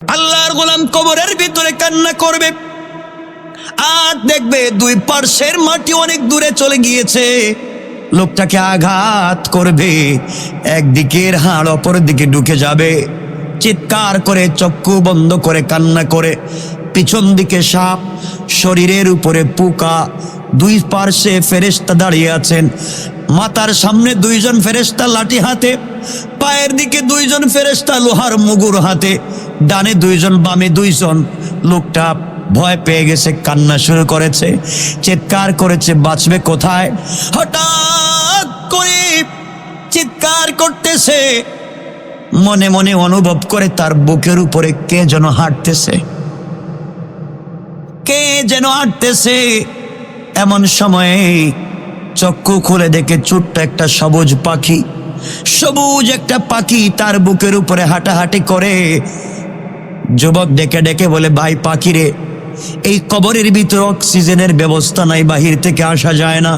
আল্লাহর গোলাম কবরের ভিতরে কান্না করবে, আর দেখবে দুই পার্শ্বের মাটি অনেক দূরে চলে গিয়েছে। লোকটাকে আঘাত করবে, একদিকের হাড় অপর দিকে ঢুকে যাবে। চিৎকার করে চক্ষু বন্ধ করে কান্না করে, পিছন দিকে সাপ, শরীরের উপরে পোকা, দুই পার্শ্বে ফেরেশতা দাঁড়িয়ে আছেন। মাথার সামনে দুইজন ফেরেশতা লাঠি হাতে, পায়ের দিকে দুইজন ফেরেশতা লোহার মুগুর হাতে, ডানে দুইজন বামে দুইজন। লোকটা ভয় পেয়ে গেছে, কান্না শুরু করেছে, চিৎকার করেছে, বাঁচবে কোথায়? হঠাৎ করে চিৎকার করতেছে, মনে মনে অনুভব করে তার বুকের উপরে কে যেন হাঁটতেছে, কে যেন হাঁটতেছে। এমন সময়ে চক্ষু খুলে দেখে ছোট্ট একটা সবুজ পাখি, সবুজ একটা পাখি তার বুকের উপরে হাঁটাহাঁটি করে। যুবক ডেকে ডেকে বলে, ভাই পাখি রে, এই কবরের ভিতরে অক্সিজেনের ব্যবস্থা নাই, বাহির থেকে আসা যায় না,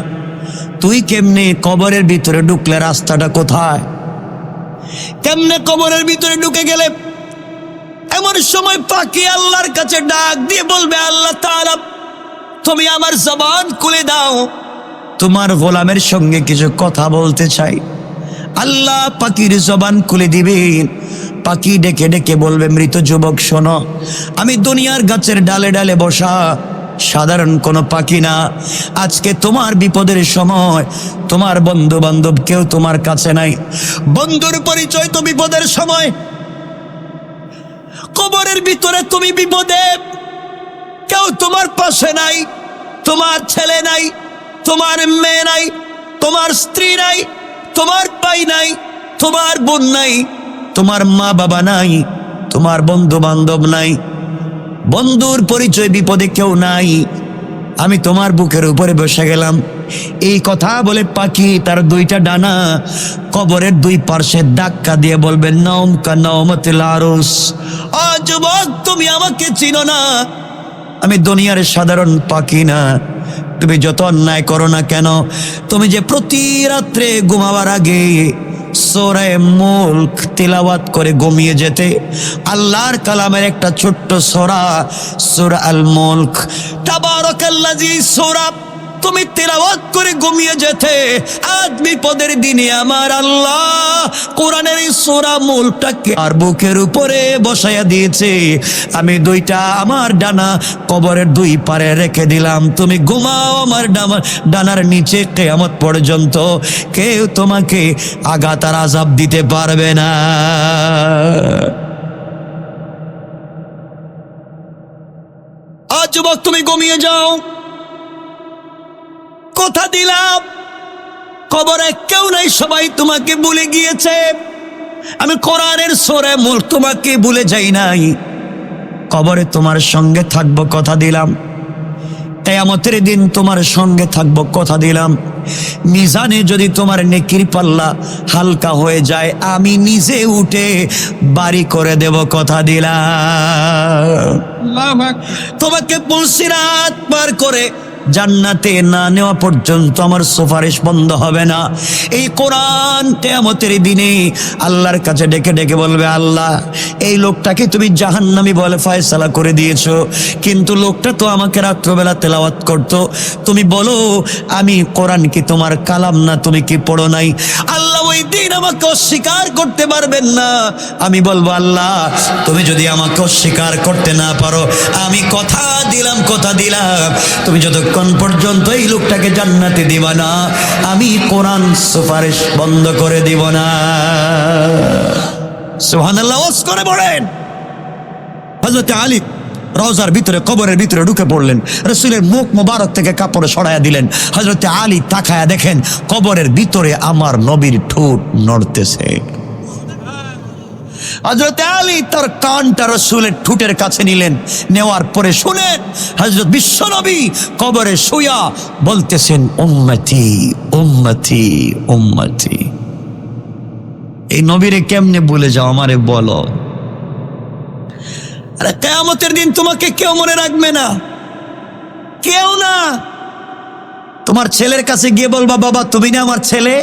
তুই কেমনে কবরের ভিতরে ঢুকলে? রাস্তাটা কোথায়? কেমনে কবরের ভিতরে ঢুকে গেলে? এমন সময় পাখি আল্লাহর কাছে ডাক দিয়ে বলবে, আল্লাহ তাআলা তুমি আমার জবান খুলে দাও, তোমার গোলামের সঙ্গে কিছু কথা বলতে চাই। আল্লাহ পাখির জবান খুলে দিবেন। পাখি ডেকে ডেকে বলবে, মৃত যুবক শোনো, আমি দুনিয়ার গাছের ডালে ডালে বসা সাধারণ কোনো পাখি না। আজকে তোমার বিপদের সময় তোমার বন্ধু বান্ধব কেউ তোমার কাছে নাই। বন্ধুর পরিচয় তো বিপদের সময়। কবরের ভিতরে তুমি বিপদে, কেউ তোমার পাশে নাই, তোমার ছেলে নাই, তোমার মেয়ে নাই, তোমার স্ত্রী নাই, তোমার ভাই নাই, তোমার বোন নাই, তোমার মা বাবা নাই, তোমার বন্ধু বান্ধব নাই, বন্ধুর পরিচয় বিপদে কেউ নাই। আমি তোমার বুকের উপরে বসে গেলাম। এই কথা বলে পাখি তার দুইটা ডানা কবরের দুই পার্শ্বে ধাক্কা দিয়ে বলবে, নওম কা নওমতিল আরুস। ও যুবক, তুমি আমাকে চিনো না, আমি দুনিয়ার সাধারণ পাখি না। তুমি যত অন্যায় করো না কেন, তুমি যে প্রতি রাত্রে ঘুমাবার আগে সূরা মুলক তিলাওয়াত করে ঘুমিয়ে যেতে, আল্লাহর কালামের একটা ছোট্ট সূরা, সূরা আল মুলক, তাবারাকাল্লাযী সূরা তুমি তিলাওয়াত করে ঘুমিয়ে যেতে, আজ বিপদের দিনে আমার আল্লাহ কোরআনের এই সূরা মুলকটাকে আর বুকের উপরে বসায়া দিয়েছে। আমি দুইটা আমার ডানা কবরের দুই পারে রেখে দিলাম, তুমি ঘুমাও আমার ডানার নিচে, কিয়ামত পর্যন্ত কেউ তোমাকে আঘাত আর আযাব দিতে পারবে না। আজ যুবক তুমি ঘুমিয়ে যাও, কথা দিলাম কবরে কেউ নাই, সবাই তোমাকে ভুলে গিয়েছে। আমি কোরআনের সূরা মুলক তোমাকে ভুলে যাই নাই, কবরে তোমার সঙ্গে থাকবো, কথা দিলাম। কিয়ামতের দিন তোমার সঙ্গে থাকবো, কথা দিলাম। মিজানে যদি তোমার নেকির পাল্লা হালকা হয়ে যায়, আমি নিজে উঠে বাড়ি করে দেব, কথা দিলাম। তোমাকে পুলসিরাত পার করে জান্নাতে না নেওয়া পর্যন্ত আমার সুপারিশ বন্ধ হবে না। এই কোরআন কিয়ামতের দিনে আল্লাহর কাছে ডেকে ডেকে বলবে, আল্লাহ এই লোকটাকে তুমি জাহান্নামী বলে ফয়সালা করে দিয়েছো, কিন্তু লোকটা তো আমাকে রাত্রবেলা তেলাওয়াত করতো, তুমি বলো আমি কোরআন কি তোমার কালাম না, তুমি কি পড়ো নাই? আল্লাহ ওই দিন আমাকে অস্বীকার করতে পারবেন না। আমি বলবো, আল্লাহ তুমি যদি আমাকে অস্বীকার করতে না পারো, আমি কথা দিলাম, কথা দিলাম, তুমি যতক্ষণ পর্যন্ত এই লোকটাকে জান্নাতে দিবা না, আমি কোরআন সুপারিশ বন্ধ করে দিব না। সুবহানাল্লাহ ওয়াজ করে পড়েন। হযরত আলী রওজার ভিতরে কবরের ভিতরে ঢুকে পড়লেন, রাসূলের মুখ মোবারক থেকে কাপড় সরাইয়া দিলেন। হযরত আলী তাকায়া দেখেন কবরের ভিতরে আমার নবীর ঠোঁট নড়তেছে। হযরত আলী তার কানটা রাসূলের ঠোঁটের কাছে নিলেন, নেওয়ার পরে শুনেন হযরত বিশ্বনবী কবরে শুয়া বলতেছেন, উম্মতি উম্মতি উম্মতি। এই নবীরে কেমনে ভুলে যাও, আমারে বলো। আরে কিয়ামতের দিন তোমাকে কেউ মনে রাখবে না, কেউ না। তোমার ছেলের কাছে গিয়ে বলবা, বাবা তুমি না আমার ছেলে,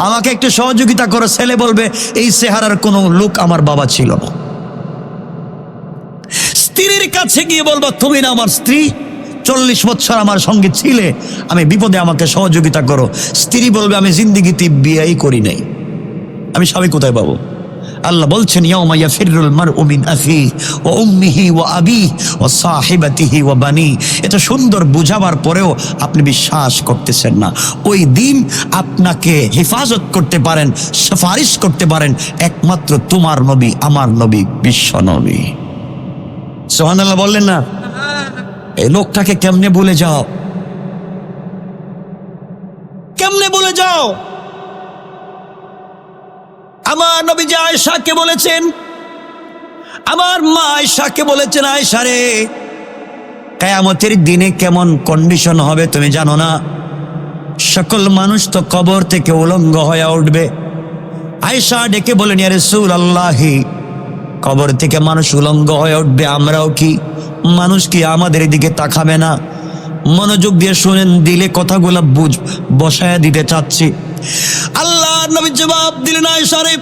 আমাকে একটু সহযোগিতা করো। ছেলে বলবে, এই চেহারার কোনো লোক আমার বাবা ছিল না। স্ত্রীর কাছে গিয়ে বলবো তুমি না আমার স্ত্রী, 40 বছর আমার সঙ্গে ছিলে, আমি বিপদে আমাকে সহযোগিতা করো। স্ত্রী বলবে আমি জিন্দিগিতে বিয়েই করি নাই, আমি স্বামী কোথায় পাবো? আল্লাহ বলছেন ইয়াউমা ইয়াফিরুল মারউ মিন আখিহি ওয়া উম্মিহি ওয়া আবিহি ওয়া সাহিবাতিহি ওয়া বানি। এটা সুন্দর বুঝাবার পরেও আপনি বিশ্বাস করতেছেন না। ওই দিন আপনাকে হেফাজত করতে পারেন, সুপারিশ করতে পারেন একমাত্র তোমার নবী, আমার নবী, বিশ্ব নবী। সুবহানাল্লাহ বললেন না? এই লোকটাকে কেমনে ভুলে যাও, কেমনে ভুলে যাও? আমার নবী যে আয়েশাকে বলেছেন, আমার মা আয়েশাকে বলেছেন, আয়েশা রে কিয়ামতের দিনে কেমন কন্ডিশন হবে তুমি জানো না? সকল মানুষ তো কবর থেকে উলঙ্গ হয়ে উঠবে। আয়েশা ডেকে বলেন ইয়া রাসূলুল্লাহ, কবর থেকে মানুষ উলঙ্গ হয়ে উঠবে, আমরাও কি, মানুষ কি আমাদের দিকে তাকাবে না? মনোযোগ দিয়ে শুনেন, দিলে কথাগুলো বসায়া দিতে চাচ্ছি। আল্লাহ নবী জবাব দিলেন আয়েশা রে,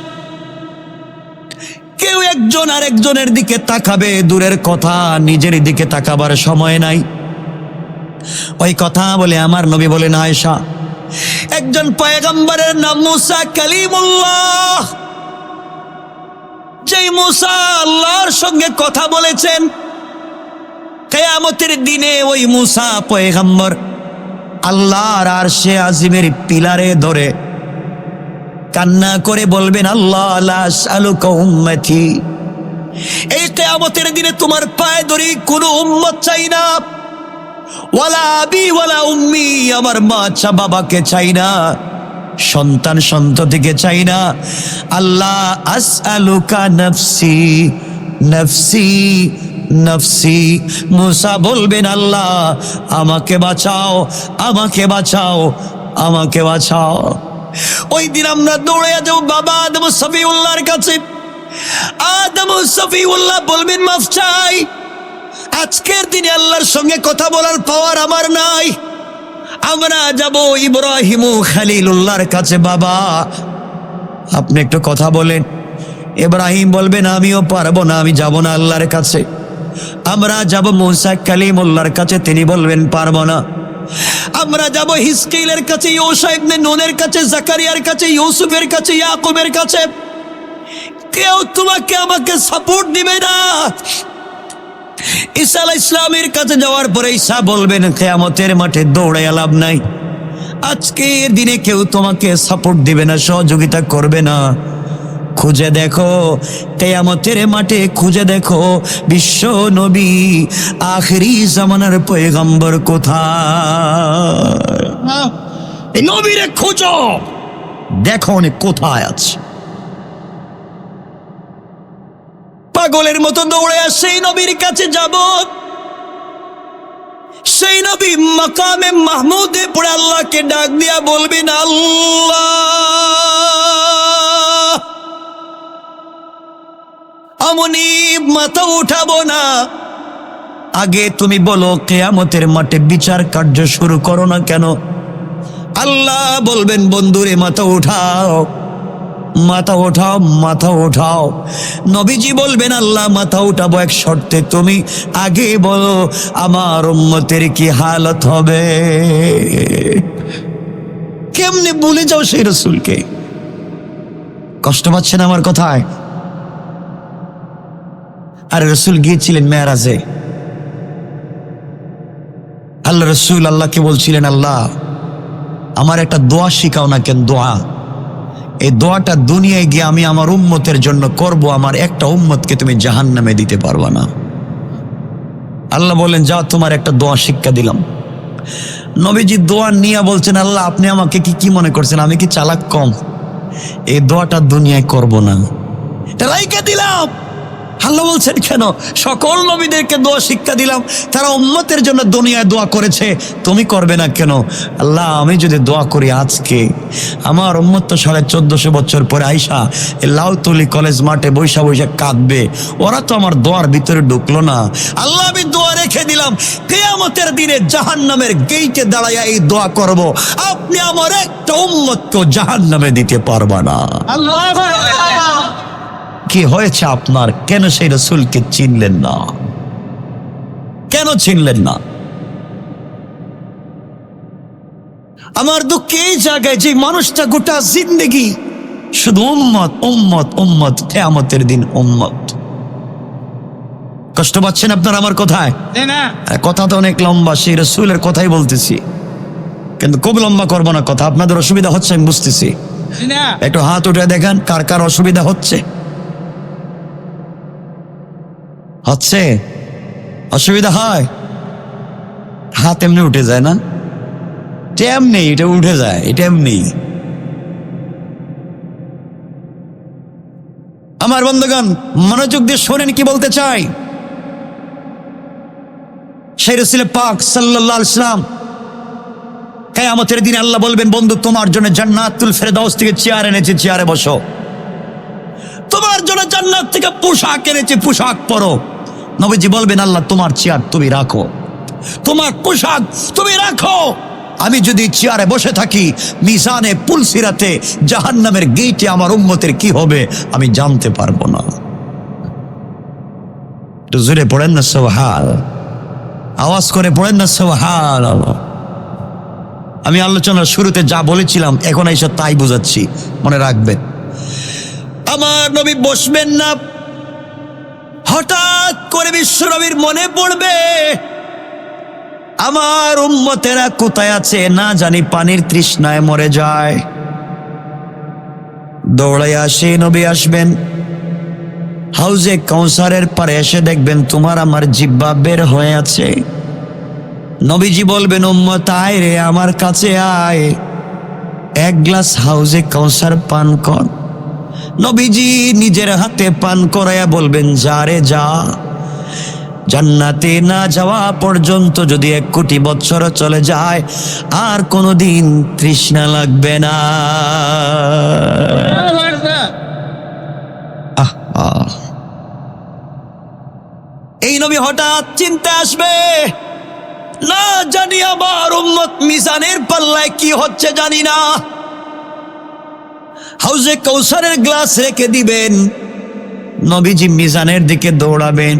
কেউ একজন আরেকজনের দিকে তাকাবে দূরের কথা, নিজের দিকে তাকাবার সময় নাই। ওই কথা বলে আমার নবী বলেন আয়েশা, একজন পয়গম্বরের নাম মুসা কালিমুল্লাহ, যেই মুসা আল্লাহর সঙ্গে কথা বলেছেন, কিয়ামতের দিনে ওই মুসা পয়গম্বর আল্লাহর আরশে আজিমের পিলারে ধরে কান্না করে বলবেন আল্লাহ লা আসআলুকা উম্মতি, এই কিয়ামতের দিনে তোমার পায়ে ধরি কোনো উম্মত চাই না, ওয়ালা আবি ওয়ালা উম্মি, আমার মা চা বাবাকে চাই না, সন্তান সন্ততিকে চাই না। আল্লাহ আসআলুকা নফসি নফসি নফসি, মুসা বলবেন আল্লাহ আমাকে বাঁচাও, আমাকে বাঁচাও, আমাকে বাঁচাও। ওই দিন আমরা দৌড়ে যাবো বাবা আদম সফিউল্লাহর কাছে। আদম সফিউল্লাহ বলবেন মাফ চাই, আজকের দিনে আল্লাহর সঙ্গে কথা বলার পাওয়ার আমার নাই। আমরা যাব ইব্রাহিম খলিলুল্লাহর কাছে, বাবা আপনি একটু কথা বলেন। ইব্রাহিম বলবেন আমিও পারবো না, আমি যাব না আল্লাহর কাছে। আমরা যাব মুসা কালিমুল্লাহর কাছে, তিনি বলবেন পারবো না। আমরা যাব হিজকিলের কাছে, ইউশা ইবনে নুনের কাছে, জাকারিয়ার কাছে, ইউসুফের কাছে, ইয়াকুবের কাছে, কেউ তোমাকে আমাকে সাপোর্ট দিবে না। ঈসা আলাইহিস সালামের কাছে যাওয়ার পরে ঈসা বলবেন কিয়ামতের মাঠে দৌড়ে লাভ নাই, আজকের দিনে কেউ তোমাকে সাপোর্ট দিবে না, সহযোগিতা করবে না। খুঁজে দেখো কিয়ামতের মাঠে, খুঁজে দেখো বিশ্ব নবী আখেরি জামানার পয়গম্বর কোথায়। এই নবীরে খোঁজো, দেখো উনি কোথায় আছে। পাগলের মতো দৌড়ে সেই নবীর কাছে যাব, সেই নবী মাকামে মাহমুদে পড়ে আল্লাহকে ডাক দিয়া বলবেন আল্লাহ আমনি মাথা উঠাবো না, আগে তুমি বলো কিয়ামতের মাঠে বিচার কার্য শুরু করো না কেন? আল্লাহ বলবেন বন্ধুরে মাথা উঠাও, মাথা উঠাও, মাথা উঠাও। নবীজি বলবেন আল্লাহ মাথা উঠাবো এক শর্তে, তুমি আগে বলো আমার উম্মতের কি হালত হবে। কেমনে ভুলে যাও সেই রাসূলকে? কষ্ট পাচ্ছেন আমার কথায়? আর রাসূল গিয়েছিলেন মেরাজে, আল্লাহ রাসূল আল্লাহকে বলছিলেন আল্লাহ আমার একটা দোয়া শিখাও না কেন, দোয়া, এই দোয়াটা দুনিয়ায় গিয়ে আমি আমার উম্মতের জন্য করব, আমার একটা উম্মতকে তুমি জাহান্নামে দিতে পারবা না। আল্লাহ বলেন যাও তোমার একটা দোয়া শিক্ষা দিলাম। নবীজি দোয়া নিয়ে বলছেন আল্লাহ আপনি আমাকে কি মনে করছেন, আমি কি চালাক কম? এই দোয়াটা দুনিয়ায় করব না, রাইখে দিলাম। আল্লাহ বলছেন কেন? সকল নবীদেরকে দোয়া শিক্ষা দিলাম, তারা উম্মতের জন্য দুনিয়ায় দোয়া করেছে, তুমি করবে না কেন? আল্লাহ আমি যদি দোয়া করি আজকে, আমার উম্মত তো 1450 বছর পরে আইসা লাউতলি কলেজ মাঠে বৈশা বৈশা কাঁদবে, ওরা তো আমার দোয়ার ভিতরে ঢুকলো না। আল্লাহ আমি দোয়া রেখে দিলাম, কিয়ামতের দিনে জাহান্নামের গেইটে দাঁড়াইয়া এই দোয়া করব, আপনি আমার একটা উম্মতকে জাহান্নামে দিতে পারবা না। আল্লাহ কি হয়েছে আপনার? কেন সেই রাসূলকে চিনলেন না? কেন চিনলেন না? আমার দুঃখ এই জায়গায় যে মানুষটা গোটা জিন্দেগি শুধু উম্মত উম্মত উম্মত, কিয়ামতের দিন উম্মত। কষ্ট পাচ্ছেন আপনারা আমার কথায়? কথা তো অনেক লম্বা, সেই রাসূলের কথাই বলতেছি, কিন্তু খুব লম্বা করবো না কথা। আপনাদের অসুবিধা হচ্ছে আমি বুঝতেছি, একটু হাত উঠে দেখান কার কার অসুবিধা হচ্ছে। হচ্ছে অসুবিধা হয়? হাত এমনি উঠে যায় না? এমনি এটা উঠে যায়, এটা এমনি। আমার বন্ধুগণ মনোযোগ দিয়ে শোনেন কি বলতে চাই। সেই রাসূল পাক সাল্লাল্লাহু আলাইহি ওয়াসাল্লাম কিয়ামতের দিন আল্লাহ বলবেন, বন্ধু তোমার জন্য জান্নাতুল ফেরদাউস থেকে চেয়ার এনেছি, চেয়ারে বসো। তোমার জন্য জান্নাত থেকে পোশাক এনেছি, পোশাক পরো। নবীজি বলবেন, আল্লাহ তোমার চেয়ার তুমি রাখো, তোমার পোশাক তুমি রাখো। আমি যদি চেয়ারে বসে থাকি, মিজানে পুলসিরাতে জাহান্নামের গেটে আমার উম্মতের কি হবে আমি জানতে পারবো না। একটু জোরে পড়েন না সুবহান, আওয়াজ করে পড়েন না সুবহান। আমি আলোচনার শুরুতে যা বলেছিলাম এখন এসে তাই বুঝাচ্ছি, মনে রাখবেন। আমার নবী বসবেন না, হঠাৎ করে বিশ্ব নবীর মনে পড়বে আমার উম্মতেরা কোথায় আছে না জানি, পানির তৃষ্ণায় মরে যায়। দৌড়াইয়া সেই নবী আসবেন, হাউজে কাউসারের পারে এসে দেখবেন তোমার আমার জিহ্বা বের হয়ে আছে। নবীজি বলবেন, উম্মত আয় রে আমার কাছে আয়, এক গ্লাস হাউজে কাউসার পান কর। নবীজি নিজের হাতে পান করাইয়া বলবেন, যা রে যা, জান্নাতে না যাওয়া পর্যন্ত যদি 1 কোটি বছর চলে যায় আর কোনোদিন তৃষ্ণা লাগবে না। এই নবী হঠাৎ চিন্তা আসবে, না জানি আমার উম্মত মিজানের পাল্লায় কি হচ্ছে জানি না। হাউজে কাউসারের গ্লাস রেখে দিবেন, নবীজি মিজানের দিকে দৌড়াবেন।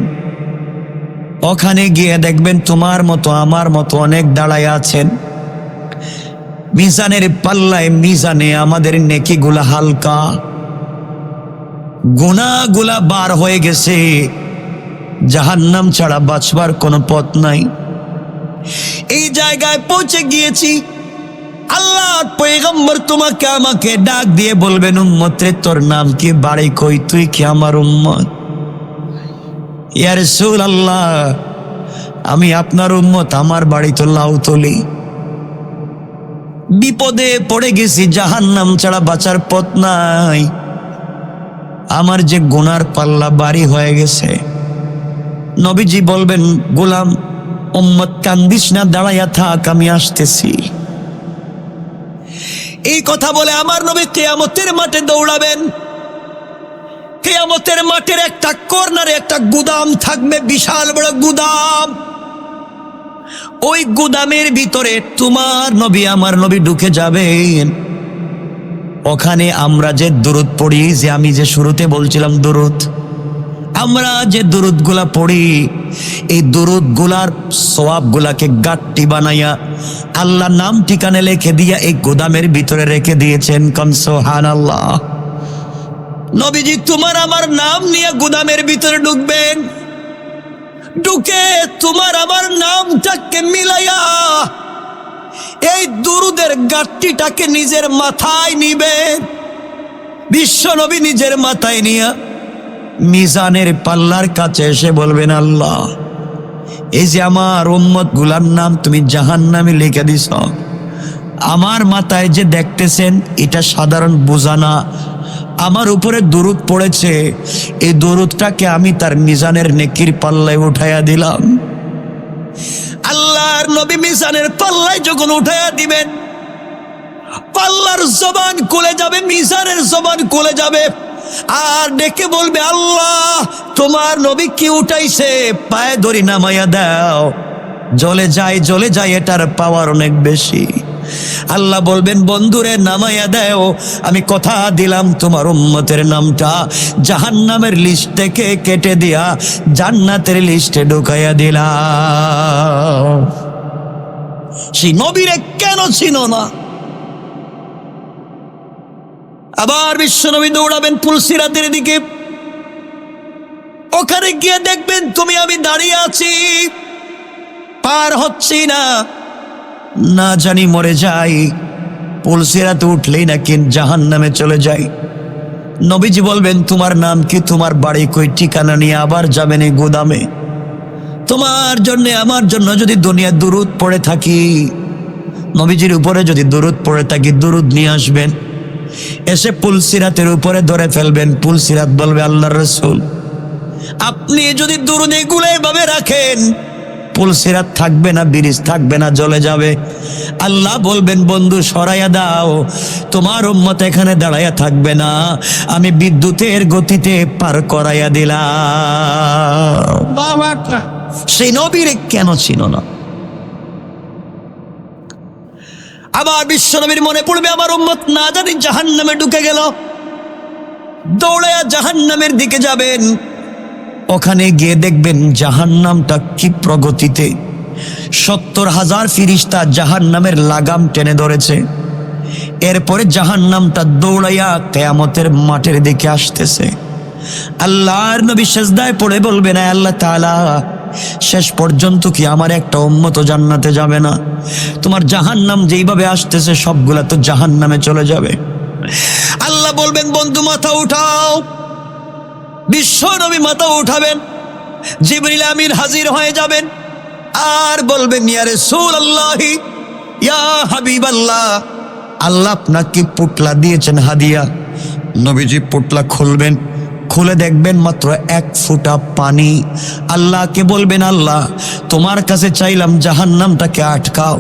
ওখানে গিয়ে দেখবেন তোমার মতো আমার মতো অনেক দাঁড়ায় আছেন। মিজানের পাল্লায়, মিজানে আমাদের নেকিগুলা হালকা, গুনাহগুলা বার হয়ে গেছে, জাহান্নাম ছাড়া বাঁচবার কোনো পথ নাই। এই জায়গায় পৌঁছে গিয়েছি, আল্লাহ পয়গম্বর তোমাকে আমাকে ডাক দিয়ে বলবেন, উম্মত রে তোর নাম কি, বাড়ি কই, তুই কি আমার উম্মত? ইয়া রাসূলুল্লাহ আমি আপনার উম্মত, আমার বাড়ি তো লাউতলি, বিপদে পড়ে গেছি, জাহান্নাম ছাড়া বাঁচার পথ নাই, আমার যে গুনার পাল্লা বাড়ি হয়ে গেছে। নবীজি বলবেন, গোলাম উম্মত কান্দিস না, দাঁড়াইয়া থাক, আমি আসতেছি। এই কথা বলে আমার নবী কিয়ামতের মাঠে দৌড়াবেন। কিয়ামতের মাঠের একটা কর্নারে একটা গুদাম থাকবে, বিশাল বড় গুদাম। ওই গুদামের ভিতরে তোমার নবী আমার নবী ঢুকে যাবেন। ওখানে আমরা যে দুরূদ পড়ি, যে আমি যে শুরুতে বলছিলাম দুরূদ, আমরা যে দুরূদ গুলা পড়ি, এই দুরূদ গুলার সওয়াব গুলাকে গাট্টি বানাইয়া আল্লাহ নাম ঠিকানা লিখে দিয়া এই গুদামের ভিতরে রেখে দিয়েছেন। কম সুবহানাল্লাহ। নবীজি তোমার আমার নাম নিয়ে গুদামের ভিতরে ঢুকবেন, ঢুকে তোমার আমার নামটাকে মিলাইয়া এই দুরূদের গাট্টিটাকে নিজের মাথায় নিবেন। বিশ্ব নবী নিজের মাথায় নিয়া মিজানের পাল্লার কাছে এসে বলবেন, আল্লাহ এই যে আমার উম্মত গুলার নাম তুমি জাহান্নামে লিখে দিছ, আমার মাথায় যে দেখতেছেন এটা সাধারণ বোঝা না, আমার উপরে দুরূদ পড়েছে, এই দুরূদটাকে আমি তার মিজানের নেকির পাল্লায় উঠাইয়া দিলাম। আল্লাহর নবী মিজানের পাল্লায় যখন উঠাইয়া দিবেন, পাল্লার জবান খুলে যাবে, মিজানের জবান খুলে যাবে, আর ডেকে বলবে, আল্লাহ তোমার নবী কি উঠাইছে, পায়ে ধরি নামাইয়া দাও। জ্বলে যায় জ্বলে যায়, এটার পাওয়ার অনেক বেশি। আল্লাহ বলবেন বন্ধুরে নামাইয়া দেও, আমি কথা দিলাম তোমার উম্মতের নামটা জাহান্নামের লিস্ট থেকে কেটে দিয়া জান্নাতের লিস্টে ঢুকাইয়া দিলাম। সেই নবীরে কেন চিনো না? আবার বিশ্বনবী দৌড়াবেন পুলসিরাতের দিকে, ওখানে গিয়ে দেখবেন তুমি আমি দাঁড়িয়ে আছি, পার হচ্ছি না, না জানি মরে যাই, পুলসিরাতে উঠলেই নাকি জাহান্নামে চলে যাই। নবীজি বলবেন তোমার নাম কি, তোমার বাড়ি কই, ঠিকানা নিয়ে আবার যাবেন এই গোদামে। তোমার জন্য আমার জন্য যদি দুনিয়া দুরুদ পড়ে থাকি, নবীজির উপরে যদি দুরুদ পড়ে থাকি, দুরুদ নিয়ে আসবেন, এসে পুলসিরাতের উপরে ধরে ফেলবেন। পুলসিরাত বলবে আল্লাহর রাসূল আপনি যদি দুরুদ এগুলো এভাবে রাখেন, পুলসিরাত থাকবে না, ব্রিজ থাকবে না, জ্বলে যাবে। আল্লাহ বলবেন বন্ধু সরাইয়া দাও, তোমার উম্মত এখানে দাঁড়াইয়া থাকবে না, আমি বিদ্যুতের গতিতে পার করাইয়া দিলাম। সেই নবীরে কেন ছিল না? আবার বিশ্বনবীর মনে পড়বে আমার উম্মত না জানি জাহান্নামে ঢুকে গেল, দৌড়াইয়া জাহান্নামের দিকে যাবেন। ওখানে গিয়ে দেখবেন জাহান্নামটা কি প্রগতিতে, ৭০,০০০ ফিরিস্তা জাহান্নামের লাগাম টেনে ধরেছে। এরপরে জাহান্নামটা দৌড়াইয়া কিয়ামতের মাঠের দিকে আসতেছে। আল্লাহর নবী সিজদায় পড়ে বলবেন আল্লাহ তাআলা শেষ পর্যন্ত কি আমার একটা উম্মত জান্নাতে যাবে না? তোমার জাহান্নাম যেইভাবে আসতেছে সবগুলা তো জাহান্নামে চলে যাবে। আল্লাহ বলবেন বন্ধু মাথা উঠাও। বিশ্ব নবী মাথা উঠাবেন, জিবরিল আমিন হাজির হয়ে যাবেন আর বলবেন ইয়া রাসূলুল্লাহি ইয়া হাবিবাল্লাহ, আল্লাহ আপনাকে পুটলা দিয়েছেন হাদিয়া। নবীজি পুটলা খুলবেন, খুলে দেখবেন মাত্র 1 ফোঁটা পানি। আল্লাহকে বলবেন আল্লাহ তোমার কাছে চাইলাম জাহান্নামটাকে আটকাও,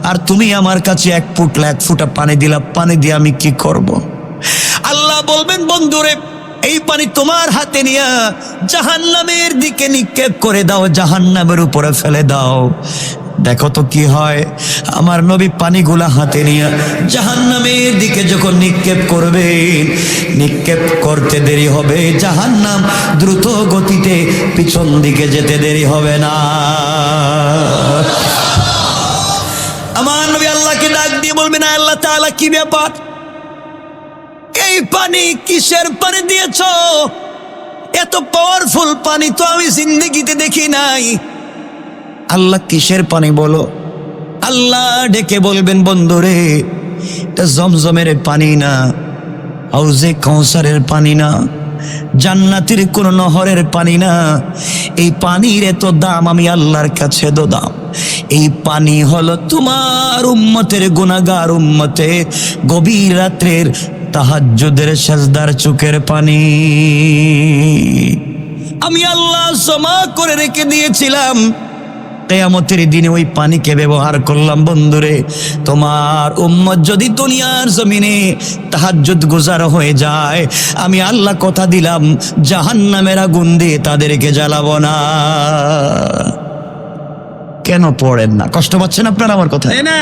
আর তুমি আমার কাছে 1 ফোঁটা পানি দিলা, পানি দিয়ে আমি কি করব? আল্লাহ বলবেন বন্ধুরে এই পানি তোমার হাতে নিয়ে জাহান্নামের দিকে নিক্ষেপ করে দাও, জাহান্নামের উপরে ফেলে দাও, দেখো তো কি হয়। আমার নবী পানিগুলা হাতে নিয়ে জাহান্নামের দিকে যখন নিক্ষেপ করবে, নিক্ষেপ করতে দেরি হবে, জাহান্নাম দ্রুত গতিতে পিছন দিকে যেতে দেরি হবে না। আমার নবী আল্লাহকে ডাক দিয়ে বলবেন আল্লাহ তাআলা কি ব্যাপার, এই পানি কিসের পানি দিয়েছ? এত পাওয়ারফুল পানি তো আমি জিন্দেগিতে দেখি নাই। আল্লাহ কিসের পানি বলো? আল্লাহ ডেকে বলবেন বন্ধুরে এটা জমজমের পানি না, হাউজে কাউসারের পানি না, জান্নাতের কোন নহরের পানি না। এই পানির এত দাম আমি আল্লাহর কাছে দাম। এই পানি হলো তোমার উম্মতের গুনাহগার উম্মতের গভীর রাত্রের তাহাজ্জুদের সেজদার চোখের পানি। আমি আল্লাহ জমা করে রেখে দিয়েছিলাম, কিয়ামতের দিনে ওই পানিকে ব্যবহার করলাম। বন্ধুরে তোমার উম্মত যদি দুনিয়ার জমিনে তাহাজ্জুদ গুজার হয়ে যায়, আমি আল্লাহ কথা দিলাম জাহান্নামের আগুন দিয়ে তাদেরকে জ্বালাবো না। কেন পড়েন না? কষ্ট পাচ্ছেন আপনারা আমার কথা? না,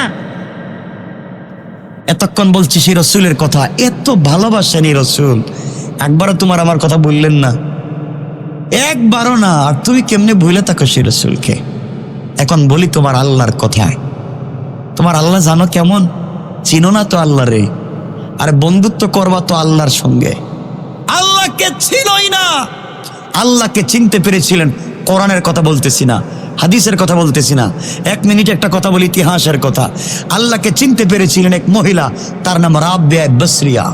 এতক্ষণ বলছি সেই রসুলের কথা, এত ভালোবাসেন এই রসুল, একবারও তোমার আমার কথা বললেন না, একবারও না। আর তুমি কেমনে ভুলে থাকো সেই রসুলকে? এখন বলি তোমার আল্লাহর কথা। তোমার আল্লাহ জানো কেমন? চিনো না তো আল্লাহ রে, আর বন্ধুত্ব করবা তো আল্লাহর সঙ্গে। আল্লাহকে চিনোই না। আল্লাহকে চিনতে পেরেছিলেন, কোরআনের কথা বলতেছি না, হাদিসের কথা বলতেছি না, 1 মিনিট একটা কথা বলি, ইতিহাসের কথা। আল্লাহকে চিনতে পেরেছিলেন এক মহিলা, তার নাম রাবিয়া বসরিয়া।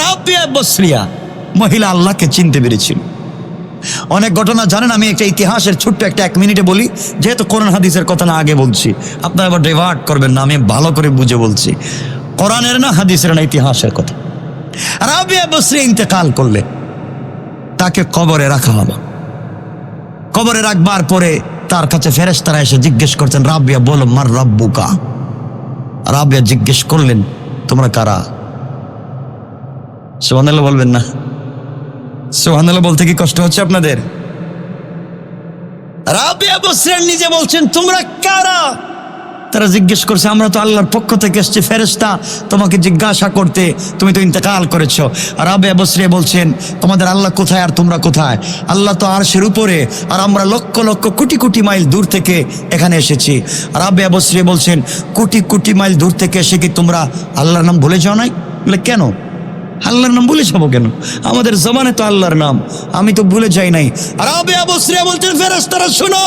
রাবিয়া বসরিয়া মহিলা আল্লাহকে চিনতে পেরেছিল। অনেক ঘটনা জানেন, আমি একটা ইতিহাসের ছোট্ট একটা 1 মিনিটে বলি, যেহেতু কোরআন হাদিসের কথা না আগে বলছি, আপনারা আবার ডিভার্ট করবেন না, আমি ভালো করে বুঝে বলছি, কোরআনের না হাদিসের না ইতিহাসের কথা। রাবিয়া বসরিয়া ইন্তেকাল করলে তাকে কবরে রাখা হলো। কবরে রাখবার পরে তার কাছে ফেরেশতারা এসে জিজ্ঞেস করছেন, রাবিয়া বলো মার রাব্বুকা। রাবিয়া জিজ্ঞেস করলেন তোমরা কারা? সুবহানাল্লাহ বলবেন না? সুবহানাল্লাহ বলতে কি কষ্ট হচ্ছে আপনাদের? রাবিয়া বসরিয়া নিজে বলছেন তোমরা কারা? তারা জিজ্ঞেস করছে, আমরা তো আল্লাহর পক্ষ থেকে এসেছি ফেরেশতা তোমাকে জিজ্ঞাসা করতে, তুমি তো ইন্তেকাল করেছো। আর রাবিয়া বসরিয়া বলছেন, তোমাদের আল্লাহ কোথায় আর তোমরা কোথায়? আল্লাহ তো আরশের উপরে, আর আমরা লক্ষ লক্ষ কোটি কোটি মাইল দূর থেকে এখানে এসেছি। রাবিয়া বসরিয়া বলছেন, কোটি কোটি মাইল দূর থেকে এসে কি তোমরা আল্লাহর নাম ভুলে যাও নাই? বলে কেন আল্লাহর নাম ভুলে যাবো কেন? আমাদের জমানে তো আল্লাহর নাম, আমি তো ভুলে যাই নাই। আর রাবিয়া বসরিয়া বলছেন, ফেরেশতারা শোনো,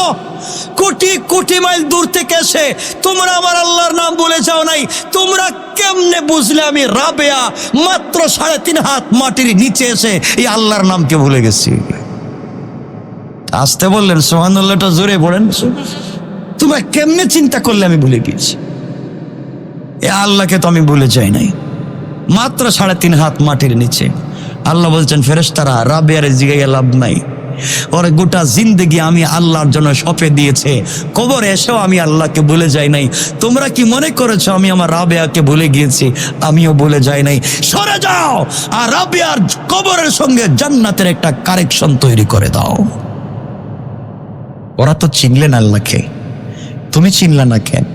কোটি কোটি মাইল দূর থেকে এসে তোমরা আমার আল্লাহর নাম ভুলে যাও নাই। তোমরা কেমনে বুঝলে আমি রাবিয়া মাত্র 3.5 হাত মাটির নিচে এসে এই আল্লাহর নামকে ভুলে গেছি? আসতে বললেন, সুবহানাল্লাহটা জোরে পড়েন। তোমরা কেমনে চিন্তা করলে আমি ভুলে গেছি? এ আল্লাহকে তো আমি ভুলে যাই নাই, মাত্র 3.5 হাত মাটির নিচে। আল্লাহ বলছেন, ফেরেশতারা রাবিয়ার জিগাইয়া লাভ নাই, ওর গোটা জিন্দেগি আমি আল্লাহর জন্য সঁপে দিয়েছে, কবরে এসেও আমি আল্লাহকে ভুলে যাই নাই। তোমরা কি মনে করেছো আমি আমার রাবিয়াকে ভুলে গিয়েছি? আমিও ভুলে যাই নাই। সরে যাও, আর রাবিয়ার কবরের সঙ্গে জান্নাতের একটা কানেকশন তৈরি করে দাও। ওরা তো চিনলেন আল্লাহকে, তুমি চিনলে না কেন?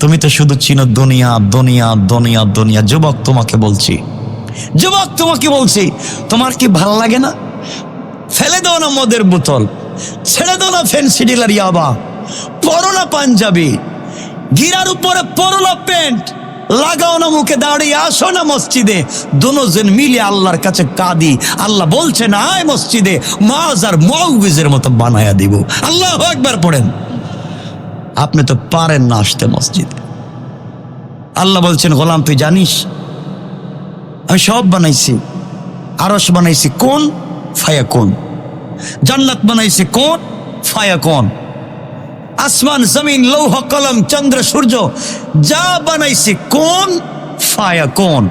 তুমি তো শুধু চিনো দুনিয়া দুনিয়া দুনিয়া দুনিয়া। যুবক তোমাকে বলছি, যুবক তোমাকে বলছি, তোমার কি ভাল লাগে না? ফেলে দাও না মদের বোতল, ছেড়ে দাও না ফ্যান্সি ডিলার ইয়াবা, পরো না পাঞ্জাবি, গিরার উপরে পরো না প্যান্ট, লাগাও না মুখে দাঁড়িয়ে, আসো না মসজিদে, দুজন মিলে আল্লাহর কাছে কাঁদি। আল্লাহ বলছেন, আয় মসজিদে, মাজ আর মুআউযের মতো বানায়া দিব। আল্লাহু আকবার পড়েন। আপনি তো পারেন না আসতে মসজিদে। আল্লাহ বলছেন, গোলাম তুই জানিস আমি সব বানাইছি, আরশ বানাইছি কোন? ফায়াকুন। জান্নাত বানাইছি কোন? ফায়াকুন। আসমান জমিন লৌহ কলম চন্দ্র সূর্য যা বানাইছি কোন? ফায়াকুন।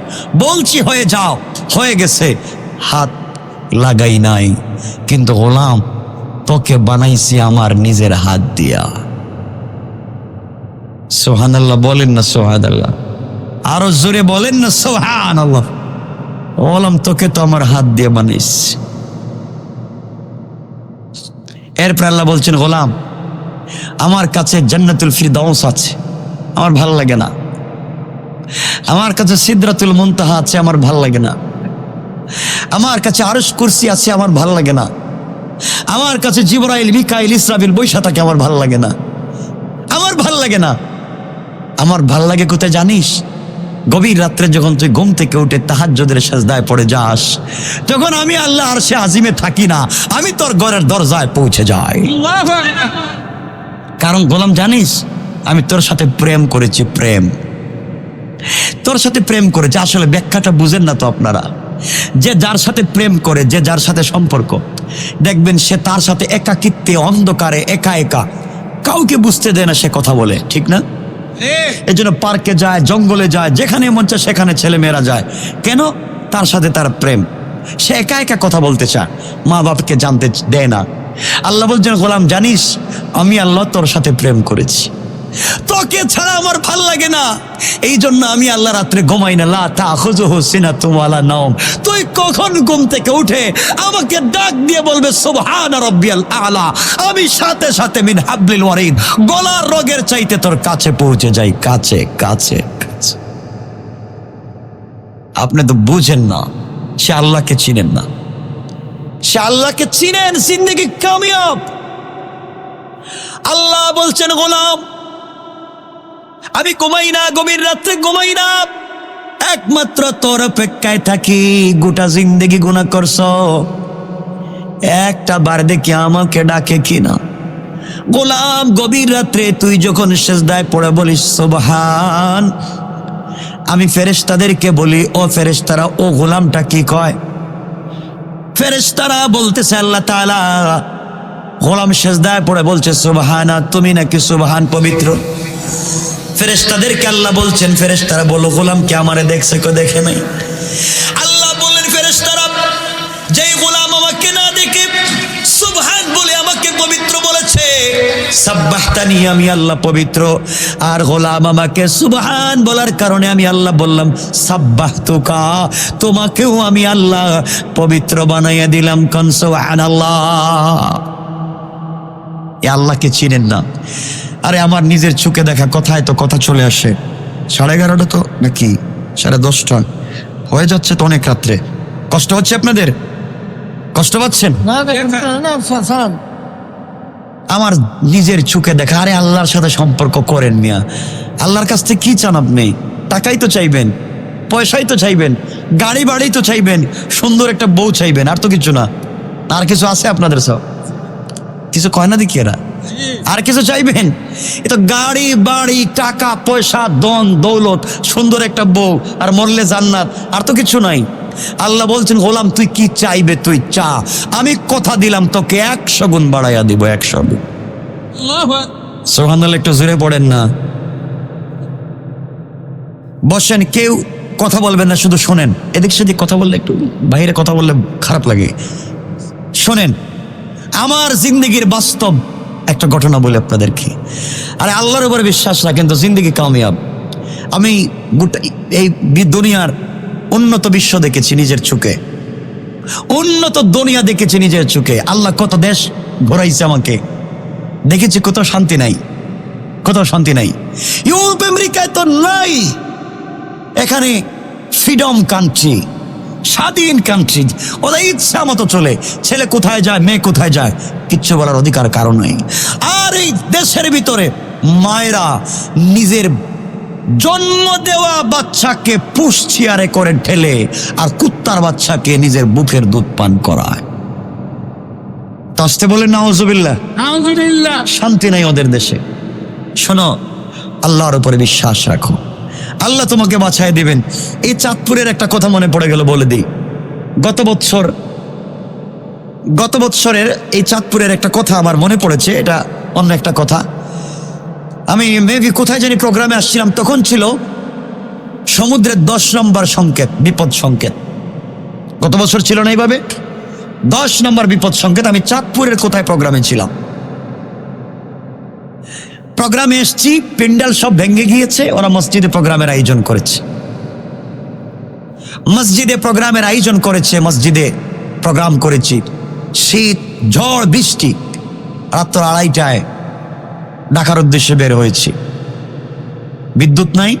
বলছি হয়ে যাও, হয়ে গেছে, হাত লাগাই নাই। কিন্তু গোলাম তোকে বানাইছি আমার নিজের হাত দিয়া। সুবহানাল্লাহ বলেন না, সুবহানাল্লাহ আরো জোরে বলেন না, সুবহানাল্লাহ। গোলাম তোকে তো আমার হাত দিয়ে বানাইছি। এরপর আল্লাহ বলছেন, গোলাম আমার কাছে জান্নাতুল ফিরদাউস আছে, আমার ভাল লাগে না। আমার কাছে সিদরাতুল মুনতাহা আছে, আমার ভাল লাগে না। আমার কাছে আরশ কুরসি আছে, আমার ভাল লাগে না। আমার কাছে জিবরাইল মিকাইল ইসরাফিল বৈশা থাকে, আমার ভাল লাগে না। আমার ভাল লাগে না। আমার ভাল লাগে কোথায় জানিস? গভীর রাত্রে যখন তুই ঘুম থেকে উঠে তাহাজ্জুদের সিজদায় পড়ে যাস, তখন আমি আল্লাহ আরশে আজিমে থাকি না, আমি তোর ঘরের দরজায় পৌঁছে যাই। কারণ গোলাম জানিস আমি তোর সাথে প্রেম করেছি, প্রেম তোর সাথে প্রেম করেছি। আসলে ব্যাখ্যাটা বুঝেন না তো আপনারা। যে যার সাথে প্রেম করে, যে যার সাথে সম্পর্ক, দেখবেন সে তার সাথে একাকিত্বে অন্ধকারে একা একা, কাউকে বুঝতে দেয় না সে কথা বলে, ঠিক না? এই জন্য পার্কে যায়, জঙ্গলে যায়, যেখানে মন চায় সেখানে ছেলে মেয়েরা যায়। কেন? তার সাথে তার প্রেম। সে একা একা কথা বলতে চায়, মা বাপকে জানতে দেয় না। আল্লাহ বলছেন, গোলাম জানিস আমি আল্লাহ তোর সাথে প্রেম করেছি, তোকে ছাড়া আমার ভাল লাগে না। এই জন্য আমি আল্লাহ রাত্রে ঘুমাই না। লা তাখুযুহু সিনাতুন ওয়ালা নাওম। তুই কখন ঘুম থেকে উঠে আমাকে ডাক দিয়ে বলবে সুবহানা রাব্বিয়াল আলা, আমি সাথে সাথে মিন হাবলিল ওয়ারিদ, গলার রগের চাইতে তোর কাছে পৌঁছে যাই, কাছে কাছে কাছে। আপনি তো বুঝেন না, সে আল্লাহকে চিনেন না। সে আল্লাহকে চিনেন, জিন্দেগি কামিয়াব। আল্লাহ বলছেন, গোলাম আমি ঘুমাই না, গভীর রাত্রে ঘুমাই না, একমাত্র তোর অপেক্ষায় থাকি। গোটা জিন্দেগি গুনাহ করছ, একটা বার দেখি আমাকে ডাকে কিনা। গোলাম গভীর রাত্রে তুই যখন সিজদায় পড়ে বলিস সুবহান, আমি ফেরেশতাদেরকে বলি, ও ফেরেশতারা, ও গোলামটা কি কয়? ফেরেশতারা বলতেছে, আল্লাহ তাআলা গোলাম সিজদায় পড়ে বলছে সুবহানা, তুমি নাকি সুবহান পবিত্র। ফেরেশতাদেরকে আল্লাহ বলছেন, ফেরেশতারা বলো গোলামকে আমারে দেখছে, কেউ দেখে নাই। আল্লাহ বলেন, ফেরেশতারা যেই গোলাম আমাকে না দেখে সুবহান বলে আমাকে পবিত্র বলেছে, সাব্বাহতানি, আমি আল্লাহ পবিত্র। আর গোলাম আমাকে সুবহান বলার কারণে আমি আল্লাহ বললাম সাব্বাহতুকা, তোমাকেও আমি আল্লাহ পবিত্র বানাইয়া দিলাম। কোন সুবহানাল্লাহ। এ আল্লাহকে চিনেন না। আরে আমার নিজের চোখে দেখা কথায় তো কথা চলে আসে। 11:30 তো নাকি 10:30 হয়ে যাচ্ছে তো অনেক রাত্রে। কষ্ট হচ্ছে আপনাদের? কষ্ট পাচ্ছেন? আমার নিজের চোখে দেখা। আরে আল্লাহর সাথে সম্পর্ক করেন মিয়া। আল্লাহর কাছ থেকে কি চান আপনি? টাকাই তো চাইবেন, পয়সাই তো চাইবেন, গাড়ি বাড়ি তো চাইবেন, সুন্দর একটা বউ চাইবেন, আর তো কিছু না। আর কিছু আছে আপনাদের? সব কিছু কয় না দেখি এরা। আর কিছু চাইবেন? এ তো গাড়ি বাড়ি, টাকা পয়সা, ধন দৌলত, সুন্দর একটা বউ, আর মরলে জান্নাত, আর তো কিছু নাই। আল্লাহ বলছেন, গোলাম তুই কি চাইবে তুই চা, আমি কথা দিলাম তোকে 100 গুণ বাড়াইয়া দিব। 100 গুণ। সুবহানাল্লাহ। একটু জোরে পড়েন না। বসেন, কেউ কথা বলবেন না, শুধু শোনেন। এদিক সেদিক কথা বললে, একটু বাইরে কথা বললে খারাপ লাগে। শোনেন, আমার জিন্দগির বাস্তব একটা ঘটনা বলি আপনাদেরকে। আরে আল্লাহর উপরে বিশ্বাস রাখেন তো জিন্দগি কামিয়াব। আমি এই দুনিয়ার উন্নত বিশ্ব দেখেছি নিজের চোখে, উন্নত দুনিয়া দেখেছি নিজের চোখে। আল্লাহ কত দেশ ঘোরাইছে আমাকে, দেখেছি কোথাও শান্তি নাই, কোথাও শান্তি নাই। ইউরোপ আমেরিকায় তো নাই। এখানে ফ্রিডম কান্ট্রি, স্বাধীন কান্ট্রি, ওদের ইচ্ছা মতো চলে। ছেলে কোথায় যায়, মেয়ে কোথায় যায়, কিচ্ছু বলার অধিকার কারণ নেই। আর এই দেশের ভিতরে মায়েরা নিজের জন্ম দেওয়া বাচ্চাকে পুশ চেয়ারে করে ঠেলে আর কুত্তার বাচ্চাকে নিজের বুকের দুধ পান করায়। তাস্তে বলেন নাউজুবিল্লাহ। শান্তি নাই ওদের দেশে। শোনো, আল্লাহর উপরে বিশ্বাস রাখো, আল্লাহ তোমাকে বাঁচায় দিবেন। এই চাঁদপুরের একটা কথা মনে পড়ে গেল, বলে দিই। গত বৎসরের এই চাঁদপুরের একটা কথা আমার মনে পড়েছে। এটা অন্য একটা কথা। আমি মেবি কোথায় জানি প্রোগ্রামে আসছিলাম, তখন ছিল সমুদ্রের 10 নম্বর সংকেত, বিপদ সংকেত। গত বছর ছিল না এইভাবে 10 নম্বর বিপদ সংকেত। আমি চাঁদপুরের কোথায় প্রোগ্রামে ছিলাম। প্রোগ্রামে এসছি, প্যান্ডেল সব ভেঙে গিয়েছে। ওরা মসজিদে প্রোগ্রামের আয়োজন করেছে, মসজিদে প্রোগ্রামের আয়োজন করেছে, মসজিদে প্রোগ্রাম করেছি। শীত, ঝড়, বৃষ্টি। রাত্র 2:30টায় ঢাকার উদ্দেশ্যে বের হয়েছি। বিদ্যুৎ নাই,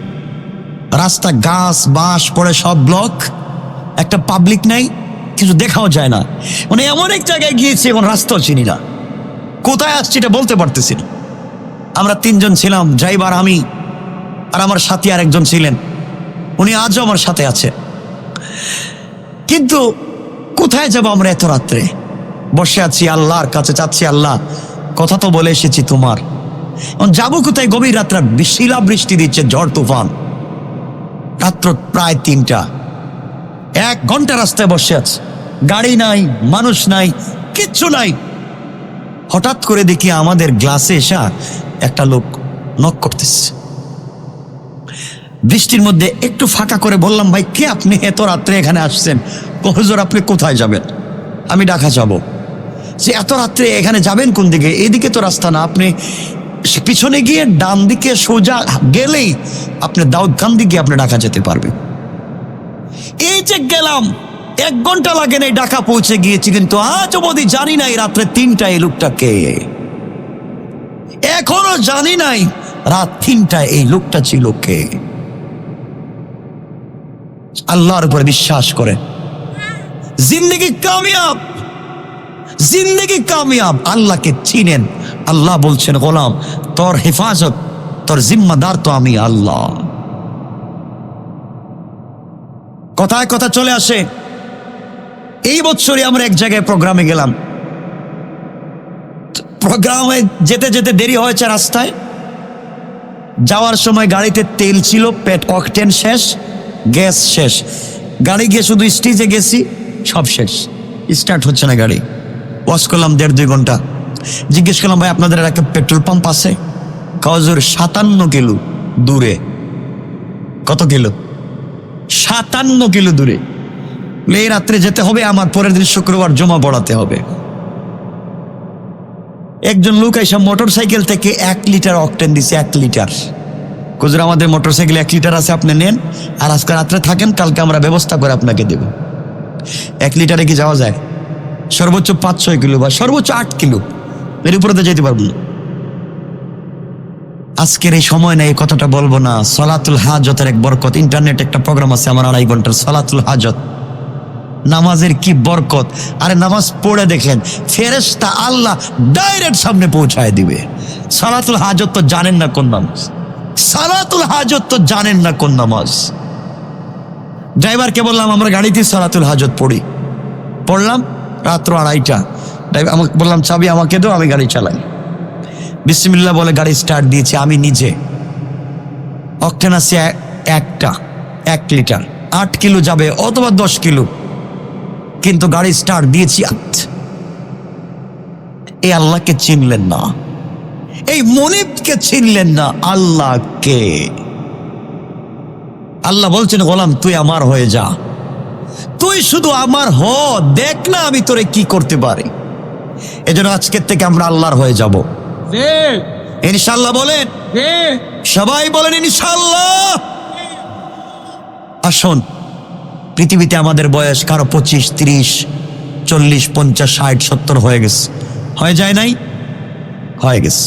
রাস্তা গাছ বাঁশ পড়ে সব ব্লক, একটা পাবলিক নাই, কিছু দেখাও যায় না। মানে এমন এক জায়গায় গিয়েছি, এখন রাস্তাও চিনি না, কোথায় আসছি এটা বলতে পারতেছি না। আমরা 3 জন ছিলাম, ড্রাইভার, আমি আর আমার সাথী আর একজন ছিলেন, উনি আজও আমার সাথে আছে। কিন্তু কোথায় যাব আমরা এত রাত্রে? বসে আছি, আল্লাহর কাছে চাচ্ছি, আল্লাহ কথা তো বলে এসেছি তোমার, যাবো কোথায়? গভীর রাত্রে শিলা বৃষ্টি দিচ্ছে, ঝড় তুফান। রাত্র প্রায় 3টা, 1 ঘন্টা রাস্তায় বসে আছে, গাড়ি নাই, মানুষ নাই, কিচ্ছু নাই। হঠাৎ করে দেখি আমাদের গ্লাসে এসে একটা লোক নক করতেছে। বৃষ্টির মধ্যে একটু ফাঁকা করে বললাম, ভাই কে আপনি? এত রাত্রে এখানে আসছেন? হুজুর আপনি কোথায় যাবেন? আমি ঢাকা যাব। যে এত রাত্রে এখানে যাবেন কোন দিকে? এদিকে তো রাস্তা না, আপনি পিছনে গিয়ে ডান দিকে সোজা গেলেই আপনি দাউদকান্দি গিয়ে আপনি ঢাকা যেতে পারবেন। এই যে গেলাম, 1 ঘন্টা লাগে নাই, ঢাকা পৌঁছে গিয়েছি। কিন্তু আজ অবধি জানি নাই রাত্রে 3টায় এই লোকটা কে। এখনো জানি নাই রাত 3টায় এই লোকটা ছিল কে। আল্লাহর উপরে বিশ্বাস করে জিন্দগি কামিয়াব, জিন্দগি কামিয়াব। আল্লাহকে চিনেন। আল্লাহ বলছেন, গোলাম তোর হেফাজত, তোর জিম্মাদার তো আমি আল্লাহ। কথায় কথা চলে আসে। এই বছরই আমরা এক জায়গায় প্রোগ্রামে গেলাম। প্রোগ্রামে যেতে যেতে দেরি হয়েছে রাস্তায়। যাওয়ার সময় গাড়িতে তেল ছিল, পেট অকটেন শেষ, গ্যাস শেষ। গাড়ি গিয়ে শুধু স্টেজে গেছি, সব শেষ, স্টার্ট হচ্ছে না গাড়ি। ওয়াশ করলাম 1.5-2 ঘন্টা। জিজ্ঞেস করলাম, ভাই আপনাদের একটা পেট্রোল পাম্প আছে? কাজুর 57 কিলো দূরে। কত কিলো? 57 কিলো দূরে। এই রাত্রে যেতে হবে, আমার পরের দিন শুক্রবার জমা পড়াতে হবে। একজন লোক এসে মোটর সাইকেল থেকে 1 লিটার অকটেন দিছে। 1 লিটার। হুজুর আমাদের মোটর সাইকেলে 1 লিটার আছে, আপনি নেন, আর আজকে রাত্রে থাকেন, কালকে আমরা ব্যবস্থা করে আপনাকে দেব। 1 লিটারে কি যাওয়া যায়? সর্বোচ্চ 5-6 কিলো বা সর্বোচ্চ 8 কিলো। এর উপরে তো যেতে পারবো না। আজকের এই সময় নেই, এই কথাটা বলবো না। সলাতুল হাজতের এক বরকত, ইন্টারনেট একটা প্রোগ্রাম আছে আমার 2.5 ঘন্টার, সলাতুল হাজত, নামাজের কি বরকত। আরে নামাজ পড়ে দেখেন, ফেরেশতা আল্লাহ ডাইরেক্ট সামনে পৌঁছায় দিবে। সলাতুল হাজত তো জানেন না কোন নামাজ, সলাতুল হাজত তো জানেন না কোন নামাজ। ড্রাইভারকে বললাম আমরা গাড়িতে সলাতুল হাজত পড়ি, পড়লাম রাত্র 2:30। ড্রাইভার আমাকে বললাম চাবি আমাকে দাও, আমি গাড়ি চালাই। বিসমিল্লাহ বলে গাড়ি স্টার্ট দিয়েছি। আমি নিজে অকটেন আছে 1 লিটার, 8 কিলো যাবে অথবা 10 কিলো, কিন্তু গাড়ি স্টার্ট দিয়েছি। এই আল্লাহকে চিনলেন না, এই মনিবকে চিনলেন না। আল্লাহকে, আল্লাহ বলছেন গোলাম তুই আমার হয়ে যা, তুই শুধু আমার হ, দেখ না আমি তোরে কি করতে পারি। এজন্য আজকের থেকে আমরা আল্লাহর হয়ে যাব ইনশাআল্লাহ। বলেন সবাই, বলেন ইনশাআল্লাহ। আসুন, পৃথিবীতে আমাদের বয়স কারো 25, 30, 40, 50, 60, 70 হয়ে গেছে। হয়ে যায় নাই? হয়ে গেছে,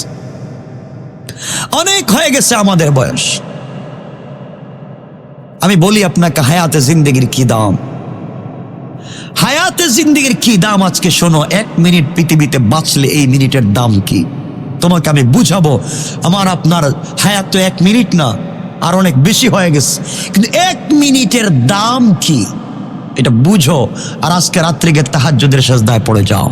অনেক হয়ে গেছে আমাদের বয়স। আমি বলি আপনাকে হায়াতে জিন্দেগির কি দাম, হায়াতে জিন্দেগির কি দাম আজকে শোনো। 1 মিনিট পৃথিবীতে বাঁচলে এই মিনিটের দাম কি তোমাকে আমি বুঝাবো। আমার আপনার হায়াত তো 1 মিনিট না, আর অনেক বেশি হয়ে গেছে, কিন্তু 1 মিনিটের দাম কি এটা বুঝো। আর আজকে রাত্রে গিয়ে তাহাজ্জুদের সাজদায় পড়ে যাও।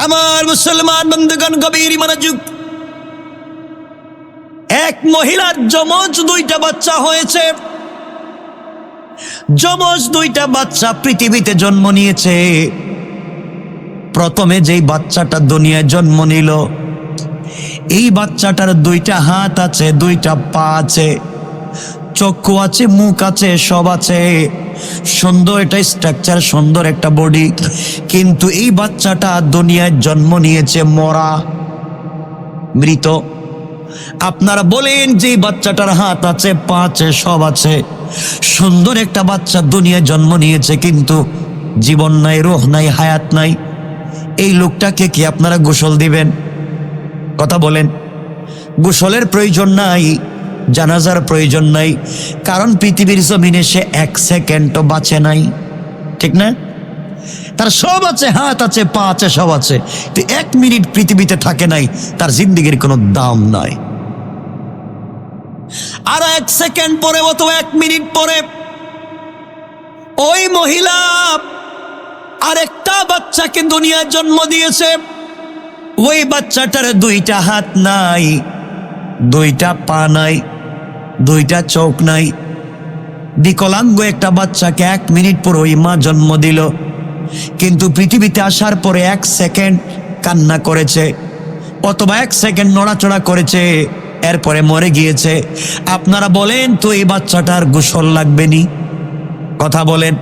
আমার মুসলমান বন্ধুগণ, গভীর মনোযোগ। এক মহিলার যমজ 2টা বাচ্চা হয়েছে। যমজ 2টা বাচ্চা পৃথিবীতে জন্ম নিয়েছে। প্রথমে যেই বাচ্চাটা দুনিয়ায় জন্ম নিল, এই বাচ্চাটার 2টা হাত আছে, 2টা পা আছে, চক্ষু আছে, মুখ আছে, সব আছে, সুন্দর একটা স্ট্রাকচার, সুন্দর একটা বডি। কিন্তু এই বাচ্চাটা দুনিয়ায় জন্ম নিয়েছে মরা, মৃত। আপনারা বলেন যে বাচ্চাটার হাত আছে, পা আছে, সব আছে, সুন্দর একটা বাচ্চা দুনিয়ায় জন্ম নিয়েছে, কিন্তু জীবন নাই, রূহ নাই, হায়াত নাই। এই লোকটাকে কি আপনারা গোসল দিবেন? কথা বলেন। গোসলের প্রয়োজন নাই, জানাজার প্রয়োজন নাই, কারণ পৃথিবীর জমিনে সে 1 সেকেন্ডও বাঁচে নাই, ঠিক না? তার সব আছে, হাত আছে, পা আছে, সব আছে, তো 1 মিনিট পৃথিবীতে থাকে নাই, তার জিন্দেগির কোনো দাম নাই। আর 1 সেকেন্ড পরে অথবা 1 মিনিট পরে ওই মহিলা আরেকটা বাচ্চাকে দুনিয়ায় জন্ম দিয়েছে। ওই বাচ্চাটার 2টা হাত নাই, 2টা পা নাই, 2টা চোখ নাই, বিকলাঙ্গ একটা বাচ্চাকে 1 মিনিট পর ওই মা জন্ম দিল। কিন্তু পৃথিবীতে আসার পরে 1 সেকেন্ড কান্না করেছে অথবা 1 সেকেন্ড নড়াচড়া করেছে, এরপরে মরে গিয়েছে। আপনারা বলেন তো এই বাচ্চাটার গোসল লাগবে নি? কথা বলেন।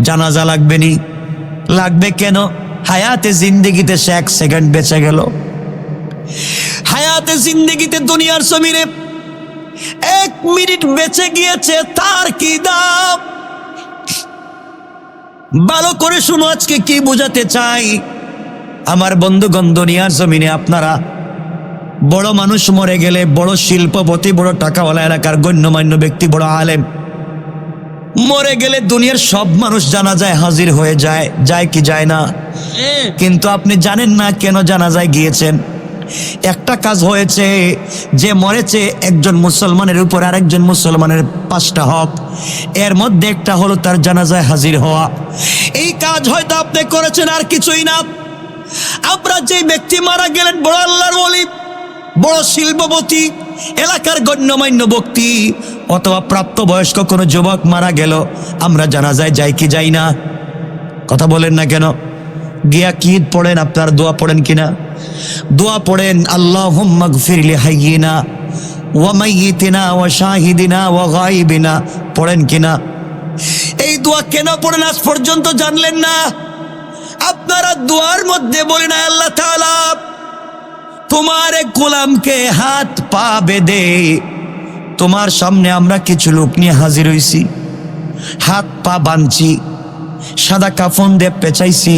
জানাজা লাগবে নি? লাগবে কেন? হায়াতে জিন্দেগিতে সে 1 সেকেন্ড বেঁচে গেল। হায়াতে জিন্দেগিতে দুনিয়ার জমিনে 1 মিনিট বেঁচে গিয়েছে, তার কি দাম? ভালো করে শুনো, আজকে কি বোঝাতে চাই আমার বন্ধুগণ। দুনিয়ার জমিনে আপনারা বড় মানুষ মরে গেলে, বড় শিল্পপতি, বড় টাকাওয়ালা, এলাকার গণ্যমান্য ব্যক্তি, বড় আলেম মরে গেলে দুনিয়ার সব মানুষ জানাজায় হাজির হয়ে যায়, যায় কি যায় না? কিন্তু আপনি জানেন না কেন জানাজায় গিয়েছেন। একটা কাজ হয়েছে, যে মরেছে একজন মুসলমানের উপর আরেকজন মুসলমানের 5টা হক, এর মধ্যে একটা হলো তার জানাজায় হাজির হওয়া। এই কাজ হয়তো আপনি করেছেন, আর কিছুই না। আমরা যে ব্যক্তি মারা গেলেন, বড় আল্লাহর ওলি, বড় শিল্পপতি, এলাকার গণ্যমান্য ব্যক্তি, অথবা প্রাপ্তবয়স্ক কোনো যুবক মারা গেল, আমরা জানাজায় যাই কি যাই না? কথা বলেন না কেন? গিয়া কি পড়েন? আপনার দোয়া পড়েন কিনা? দোয়া পড়েন, আল্লাহুম্মা গফির লি হাইয়িনা ওয়া মাইয়িতিনা ওয়া শাহিদিনা ওয়া গায়িবিনা, পড়েন কিনা? এই দোয়া কেন পড়েন আজ পর্যন্ত জানলেন না? আপনারা দোয়ার মধ্যে বলেন, আল্লাহ তাআলা তোমার এক গোলামকে হাত পা বেঁধে তোমার সামনে আমরা কিছু লোক নিয়ে হাজির হইছি, হাত পা বাঁধছি, সাদা কাফন দিয়ে পেঁচাইছি,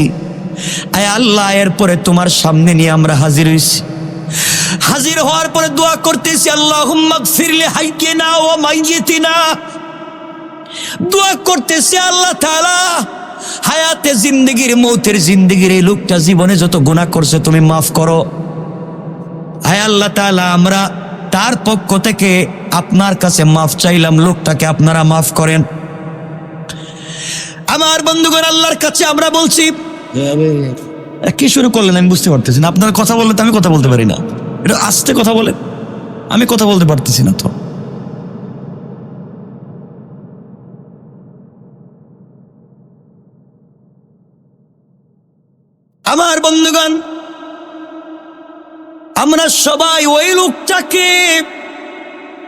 আয় আল্লাহ, এরপরে তোমার সামনে নিয়ে আমরা হাজির হইছি। হাজির হওয়ার পরে দোয়া করতেছি, আল্লাহুম্মা গফিরলি হাইয়িনা ওয়া মাইয়িতিনা। দোয়া করতেছি আল্লাহ তাআলা, হায়াতে জিন্দেগির মৌতের জিন্দেগির এই লোকটা জীবনে যত গুনাহ করছে তুমি মাফ করো। আয় আল্লাহ তাআলা, আমরা তার পক্ষ থেকে আপনার কাছে মাফ চাইলাম, লোকটাকে আপনারা মাফ করেন। আমার বন্ধুগণ, আল্লাহর কাছে আমরা বলছি, কি শুরু করলেন আমি বুঝতে পারতেছি না। আপনারা কথা বললে তো আমি কথা বলতে পারি না, এটা আস্তে কথা বলেন, আমি কথা বলতে পারতেছি না তো। আমার বন্ধুগণ, আমরা সবাই ওই লোকটাকে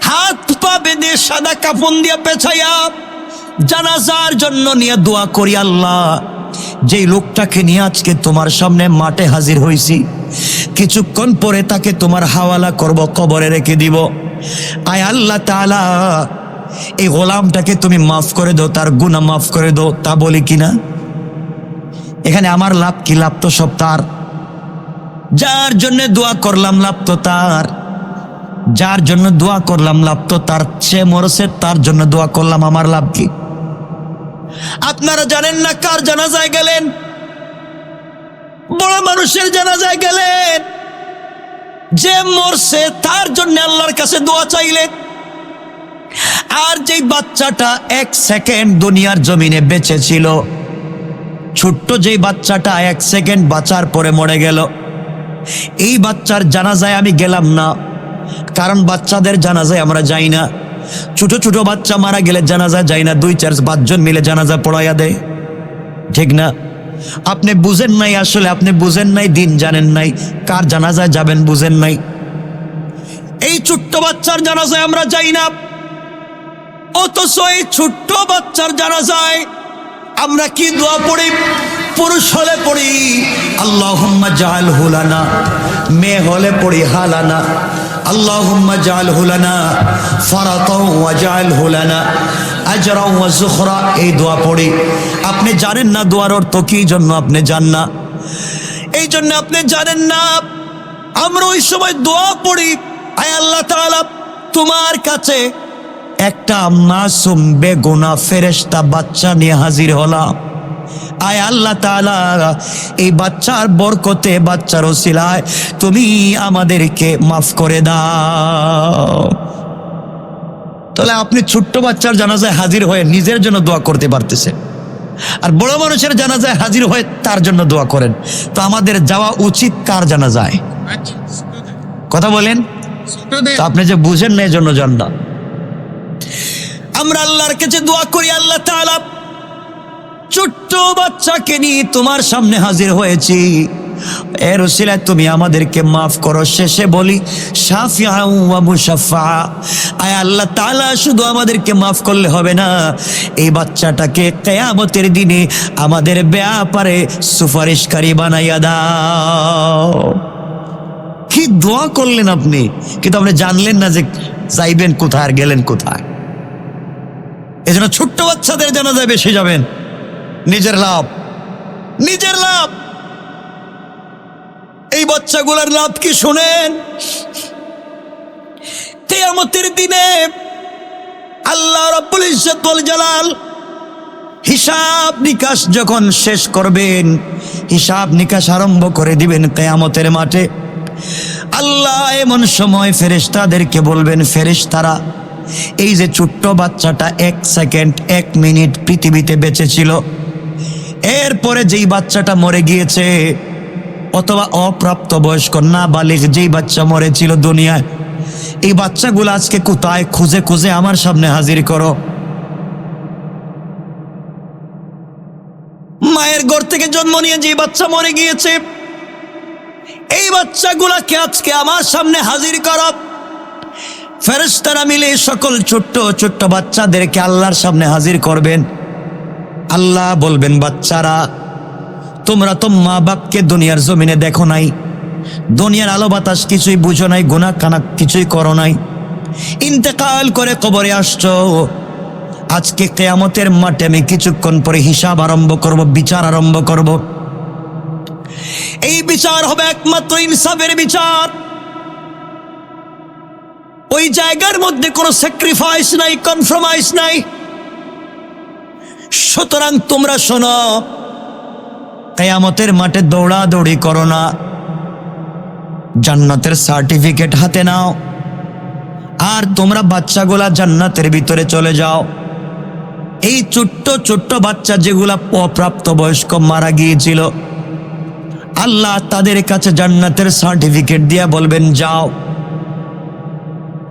হাত পা বেঁধে সাদা কাফন দিয়ে পেছাইয়া জানাজার জন্য নিয়ে দোয়া করি, আল্লাহ যেই লোকটাকে নিয়ে আজকে তোমার সামনে মাঠে হাজির হয়েছি, কিছুক্ষণ পরে তাকে তোমার হাওয়ালা করব, কবরে রেখে দিব। আয় আল্লাহ তাআলা, এই গোলামটাকে তুমি মাফ করে দাও, তার গুনাহ মাফ করে দাও। তা বলি কিনা? এখানে আমার লাভ কি? লাভ তো সব তার। যার জন্য দোয়া করলাম লাভ তো তার, যার জন্য দোয়া করলাম লাভ তো তার। সে মরছে, তার জন্য দোয়া করলাম, আমার লাভ কি? আপনারা জানেন না কার জানাজায় গেলেন? বড় মানুষের জানাজায় গেলেন, যে মরছে তার জন্য আল্লাহর কাছে দোয়া চাইলেন। আর যেই বাচ্চাটা 1 সেকেন্ড দুনিয়ার জমিনে বেঁচে ছিল, ছোট্ট যেই বাচ্চাটা 1 সেকেন্ড বাঁচার পরে মরে গেল, এই বাচ্চার জানাজায় আমি গেলাম না, কারণ বাচ্চাদের জানাজায় আমরা যাই না। ছোট ছোট বাচ্চা মারা গেলে জানাজায় যাই না, 2-4-5 জন মিলে জানাজা পড়াইয়া দেয়, ঠিক না? আপনি বুঝেন নাই, আসলে আপনি বুঝেন নাই, দিন জানেন নাই, কার জানাজায় যাবেন বুঝেন নাই। এই ছোট্ট বাচ্চার জানাজায় আমরা যাই না, অথচ এই ছোট্ট বাচ্চার জানাজায় আমরা কি দোয়া পড়ি? পুরুষ হলে পড়ি আল্লাহুম্মা জাআলহু লানা, মেয়ে হলে পড়ি হালানা, আল্লাহুম্মা জাআলহু লানা ফারাতাও ওয়া জাআলহু লানা আজরাও ওয়া যুখরা। এই দোয়া পড়ি। আপনি জানেন না দোয়ার অর্থ কি জন্য আপনি জান না, এই জন্য আপনি জানেন না। আমরা ওই সময় দোয়া পড়ি, আয় আল্লাহ তাআলা, তোমার কাছে একটা মাসুম বেগুনাহ ফেরেশতা বাচ্চা নিয়ে হাজির হলাম। আয় আল্লাহ তাআলা, এই বাচ্চার বরকতে, বাচ্চার ওসিলায় তুমি আমাদেরকে মাফ করে দাও। তাহলে আপনি ছোট্ট বাচ্চার জানাজায় হাজির হয়ে নিজের জন্য দোয়া করতে পারতেছেন, আর বড় মানুষের জানাজায় হাজির হয়ে তার জন্য দোয়া করেন। তো আমাদের যাওয়া উচিত কার জানাজায়? কথা বলেন। তো আপনি যে বুঝেন না, এই জন্য যান না। আমরা আল্লাহর কাছে দোয়া করি, আল্লাহ তাআলা, ছোট্ট বাচ্চাকে নিয়ে তোমার সামনে হাজির হয়েছি, এর ওসিলায় তুমি আমাদেরকে মাফ করো। শেষে বলি শাফিআ ওয়া মুশাফফা। আয় আল্লাহ তাআলা, শুধু আমাদেরকে মাফ করলে হবে না, এই বাচ্চাটাকে কিয়ামতের দিনে আমাদের ব্যাপারে সুপারিশকারী বানাইয়া দাও। কি দোয়া করলেন আপনি, কিন্তু আপনি জানলেন না যে যাইবেন কোথায় আর গেলেন কোথায়। এজন্য ছোট্ট বাচ্চাদের জানাজায় বেশি যাবেন, নিজের লাভ, নিজের লাভ। এই বাচ্চাগুলোর লাভ কি শুনেন? কিয়ামতের দিনে আল্লাহ রাব্বুল ইজ্জত ওয়াল জালাল হিসাব নিকাশ যখন শেষ করবেন, হিসাব নিকাশ আরম্ভ করে দিবেন কিয়ামতের মাঠে, আল্লাহ এমন সময় ফেরেশতাদেরকে বলবেন, ফেরেশতারা, এই যে ছোট্ট বাচ্চাটা 1 সেকেন্ড 1 মিনিট পৃথিবীতে বেঁচে ছিল, এরপরে যেই বাচ্চাটা মরে গিয়েছে, অথবা অপ্রাপ্ত বয়স্ক নাবালিগ যেই বাচ্চা মরেছিল দুনিয়ায়, এই বাচ্চাগুলো আজকে কোথায়? খুঁজে খুঁজে আমার সামনে হাজির করো। মায়ের ঘর থেকে জন্ম নিয়ে যে বাচ্চা মরে গিয়েছে, এই বাচ্চাগুলাকে আজকে আমার সামনে হাজির করো। ফেরেশতারা মিলে সকল ছোট্ট ছোট্ট বাচ্চাদেরকে আল্লাহর সামনে হাজির করবেন। আল্লাহ বলবেন, বাচ্চারা, তোমরা তো মা বাপকে দুনিয়ার জমিনে দেখো নাই, দুনিয়ার আলো বাতাস কিছুই বুঝো নাই, গুনাহ কানা কিছুই করো নাই, ইন্তেকাল করে কবরে আসছো। আজকে কিয়ামতের মাঠে আমি কিছুক্ষণ পরে হিসাব আরম্ভ করব, বিচার আরম্ভ করব। এই বিচার হবে একমাত্র ইনসাফের বিচার। ওই জায়গার মধ্যে কোনো স্যাক্রিফাইস নাই, কনফার্মাইজ নাই। সুতরাং তোমরা শোনো, কিয়ামতের মাঠে দৌড়াদৌড়ি করো না, জান্নাতের সার্টিফিকেট হাতে নাও, আর তোমরা বাচ্চাগুলা জান্নাতের ভিতরে চলে যাও। এই ছোট্ট ছোট্ট বাচ্চা যেগুলা অপ্রাপ্ত বয়স্ক মারা গিয়েছিল, আল্লাহ তাদের কাছে জান্নাতের সার্টিফিকেট দিয়া বলবেন যাও।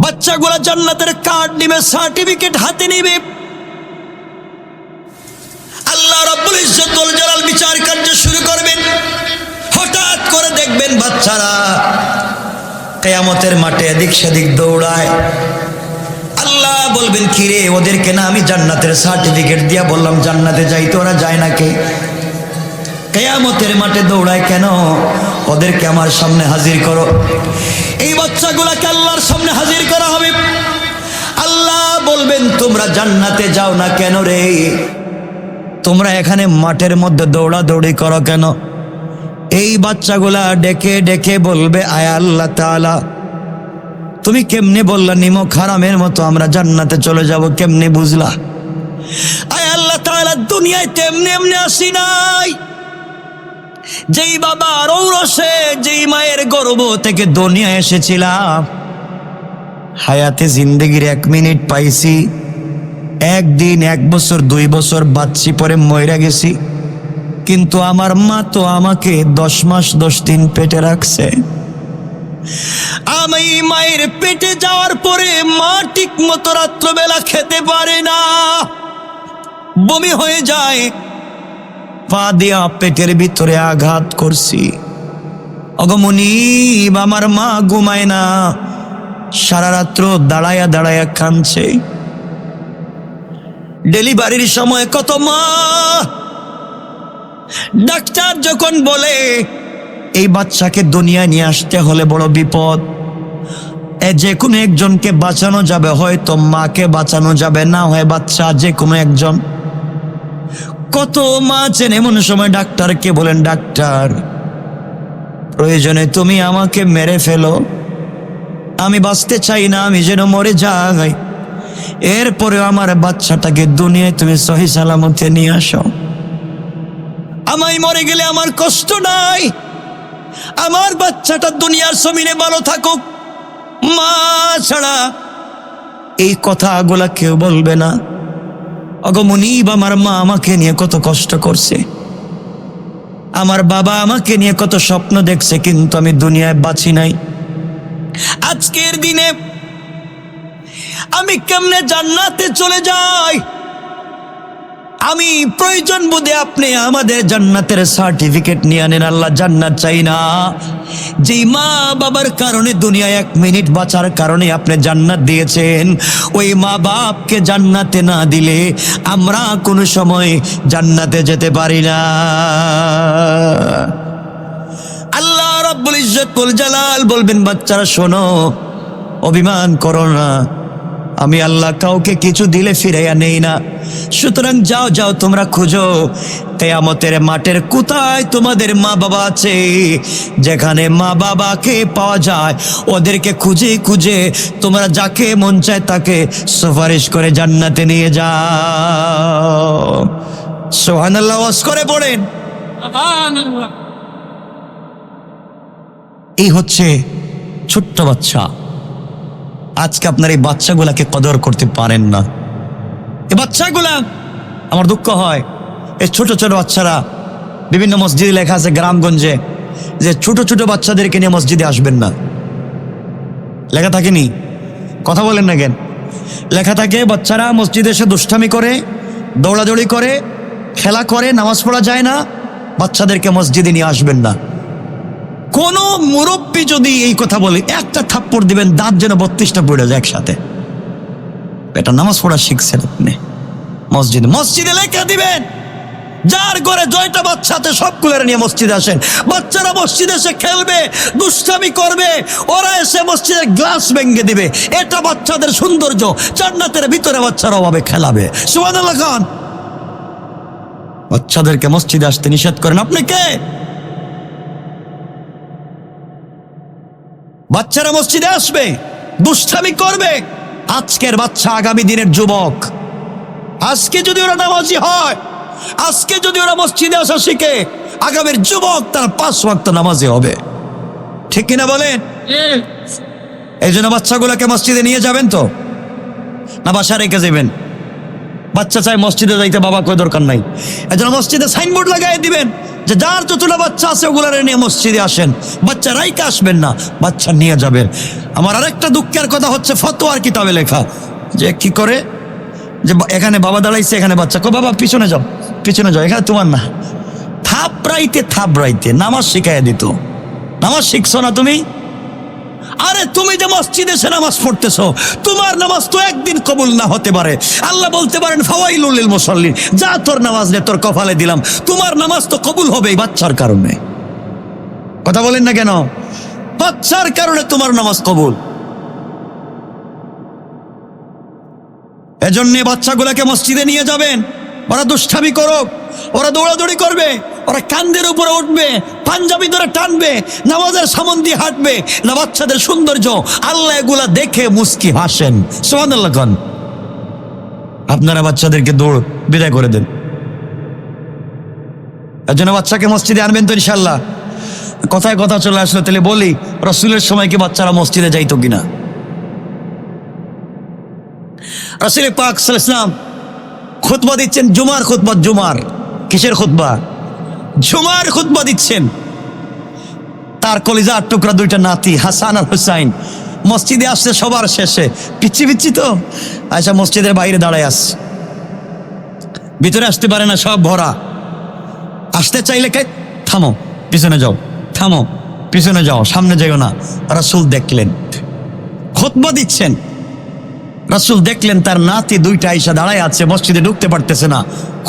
বাচ্চাগুলা জান্নাতের কার্ড নিবে, সার্টিফিকেট হাতে নিবে। আল্লাহ রাব্বুল ইজ্জত ওয়াল জালাল বিচার কার্য শুরু করবেন। হঠাৎ করে দেখবেন বাচ্চারা কিয়ামতের মাঠে এদিক সেদিক দৌড়ায়। আল্লাহ বলবেন কিরে, ওদেরকে না আমি জান্নাতের সার্টিফিকেট দিয়া বললাম জান্নাতে যাইতে, ওরা যায় না কে? কিয়ামতের মাঠে দৌড়ায় কেন? ওদেরকে আমার সামনে হাজির করো। এই বাচ্চাগুলাকে আল্লাহর সামনে হাজির করা হবে। আল্লাহ বলবেন তোমরা জান্নাতে যাও না কেন রে? তোমরা এখানে মাঠের মধ্যে দৌড়াদৌড়ি করো কেন? এই বাচ্চাগুলা ডেকে ডেকে বলবে, আয় আল্লাহ তাআলা, তুমি কেমনে বললা নিমক হারামের মতো আমরা জান্নাতে চলে যাব, কেমনে বুঝলা? আয় আল্লাহ তাআলা, দুনিয়ায় তেমনি এমনি আসি নাই। যেই বাবার ঔরসে, যেই মায়ের গর্ভ থেকে দুনিয়া এসেছিলাম, হায়াতে জিন্দেগির 1 মিনিট পাইছি, 1 দিন 1 বছর 2 বছর বাঁচছি, পরে মইরা গেছি। কিন্তু আমার মা তো আমাকে 10 মাস 10 দিন পেটে রাখছে। আমি মায়ের পেটে যাওয়ার পরে মা ঠিক মতো রাত্রবেলা খেতে পারে না, বমি হয়ে যায়। পা দিয়া পেটের ভিতরে আঘাত করছি। অগমনীব, আমার মা ঘুমায় না, সারা রাত্র দাঁড়ায়া দাঁড়ায়া কাঁদছে। ডেলিভারির সময় কত মা, ডাক্তার যখন বলে এই বাচ্চাকে দুনিয়ায় নিয়ে আসতে হলে বড় বিপদ, যে কোনো একজনকে বাঁচানো যাবে, হয়তো মাকে বাঁচানো যাবে, না হয় বাচ্চা, যে কোনো একজন। কত মা আছেন এমন সময় ডাক্তারকে বলেন, ডাক্তার প্রয়োজনে তুমি আমাকে মেরে ফেলো, আমি বাঁচতে চাই না, আমি যেন মরে যাই। এরপরে আমার বাচ্চাটাকে দুনিয়ায় তুমি সহি সালামতে নিয়ে আসো। আমায় মরে গেলে আমার কষ্ট নাই, আমার বাচ্চাটা দুনিয়ার জমিনে ভালো থাকুক। মা ছাড়া এই কথাগুলা কেউ বলবে না। অগমনীব, আমার মা আমাকে নিয়ে কত কষ্ট করছে, আমার বাবা আমাকে নিয়ে কত স্বপ্ন দেখছে, কিন্তু আমি দুনিয়ায় বাঁচি নাই। আজকের দিনে আমি কেমনে জান্নাতে চলে যাই? আমি প্রয়োজন বোধে আপনি আমাদের জান্নাতের সার্টিফিকেট নিয়ে আনেন। আল্লাহ জান্নাত চাই না। যেই মা বাবার কারণে দুনিয়ায় 1 মিনিট বাঁচার কারণে আপনি জান্নাত দিয়েছেন, ওই মা বাপকে জান্নাতে না দিলে আমরা কোনো সময় জান্নাতে যেতে পারি না। আল্লাহ রাব্বুল ইজ্জত ওয়াল জালাল বলবেন, বাচ্চারা শোনো, অভিমান করো না, আমি আল্লাহ কাউকে কিছু দিলে ফিরাইয়া নেই না। সুতরাং যাও যাও, তোমরা খুঁজো কিয়ামতের মাঠের কোথায় তোমাদের মা বাবা আছে। যেখানে মা বাবাকে পাওয়া যায়, ওদেরকে খুঁজে খুঁজে তোমরা যাকে মন চায় তাকে সুপারিশ করে জান্নাতে নিয়ে যাও। সুবহানাল্লাহ ওয়াজ করে পড়েন। এই হচ্ছে ছোট্ট বাচ্চা। আজকে আপনার এই বাচ্চাগুলাকে কদর করতে পারেন না। এই বাচ্চাগুলা, আমার দুঃখ হয়, এই ছোট ছোট বাচ্চারা, বিভিন্ন মসজিদে লেখা আছে গ্রামগঞ্জে যে ছোট ছোট বাচ্চাদেরকে নিয়ে মসজিদে আসবেন না। লেখা থাকেনি? কথা বলেন না কেন? লেখা থাকে বাচ্চারা মসজিদে এসে দুষ্টামি করে, দৌড়াদৌড়ি করে, খেলা করে, নামাজ পড়া যায় না, বাচ্চাদেরকে মসজিদে নিয়ে আসবেন না। কোন মুরব্বী যদি এই কথা বলে, একটা থাপ্পড় দিবেন, দাঁত যেন 32টা পড়ে যায় একসাথে। এটা নামাজ পড়া শিখছেন আপনি মসজিদে? মসজিদে লেখা দিবেন, যার ঘরে 2টা বাচ্চাতে সবগুলো নিয়ে মসজিদে আসেন। বাচ্চারা মসজিদে এসে খেলবে, দুষ্টামি করবে, ওরা এসে মসজিদের গ্লাস ভেঙে দিবে। এটা বাচ্চাদের সৌন্দর্য। জান্নাতের ভিতরে বাচ্চারা ওভাবে খেলাবে। সুবহানাল্লাহ খান। বাচ্চাদেরকে মসজিদে আসতে নিষেধ করেন, আপনি কে? বাচ্চারা মসজিদে আসবে, দুষ্টামি করবে। আজকের বাচ্চা আগামী দিনের যুবক। আজকে যদি ওরা নামাজি হয়, আজকে যদি ওরা মসজিদে আসা শিখে, আগামীর যুবক তার 5 ওয়াক্ত নামাজি হবে। ঠিক কিনা বলেন? এই জন্য বাচ্চাগুলোকে মসজিদে নিয়ে যাবেন তো, না বাসা রেখে যাবেন? বাচ্চা চাই মসজিদে যাইতে, বাবা কই দরকার নাই। এই জন্য মসজিদে সাইনবোর্ড লাগাই দিবেন যে যার যতটা বাচ্চা আছে ওগুলারে নিয়ে মসজিদে আসেন। বাচ্চা রাইকে আসবেন না, বাচ্চা নিয়ে যাবেন। আমার আরেকটা দুঃখের কথা হচ্ছে, ফতোয়ার কিতাবে লেখা যে কি করে, যে এখানে বাবা দাঁড়াইছে, এখানে বাচ্চা, কো বাবা পিছনে যাও, পিছনে যাও, এখানে তোমার না। থাপড়াইতে নামাজ শিখাইয়া দিত। নামাজ শিখছো না তুমি? আরে তুমি যে মসজিদে এসে নামাজ পড়তেছো, তোমার নামাজ তো একদিন কবুল না হতে পারে। আল্লাহ বলতে পারেন ফাওয়াইলুল লিল মুসাল্লিন, যা তোর নামাজ নে, তোর কপালে দিলাম। তোমার নামাজ তো কবুল হবে এই বাচ্চার কারণে। কথা বলেন না কেন? বাচ্চার কারণে তোমার নামাজ কবুল। এজন্য বাচ্চাগুলোকে মসজিদে নিয়ে যাবেন। ওরা দুষ্টামি করুক, ওরা দৌড়াদৌড়ি করবে, ওরা কান্দের উপরে উঠবে, পাঞ্জাবি ধরে টানবে, নামাজের সামন দিয়ে হাঁটবে না। বাচ্চাদের সৌন্দর্য আল্লাহ এগুলা দেখে মুস্কি হাসেন। সুবহানাল্লাহ খান। আপনারা বাচ্চাদেরকে দৌড় বিদায় করে দেন। এর জন্য বাচ্চাকে মসজিদে আনবেন তো ইনশাল্লাহ। কথায় কথা চলে আসলো, তাহলে বলি রাসূলের সময় কি বাচ্চারা মসজিদে যাইতো কিনা? রাসূল পাক সাল্লাল্লাহু আলাইহি ওয়াসাল্লাম খুতবা দিচ্ছেন, জুমার খুতবা। জুমার কিসের খুতবা? জুমার খুতবা দিচ্ছেন। তার কলিজার টুকরা 2টা নাতি হাসান আর হুসাইন মসজিদে আসছে সবার শেষে। পিচ্ছি তো আচ্ছা, মসজিদের বাইরে দাঁড়ায় আস, ভিতরে আসতে পারে না, সব ভরা। আসতে চাইলে থামো, পিছনে যাও, থামো, পিছনে যাও, সামনে যাইও না। রাসূল দেখলেন খুতবা দিচ্ছেন, রাসূল দেখলেন তার নাতি 2টা আইসা দাঁড়ায় আছে, মসজিদে ঢুকতে পারতেছে না।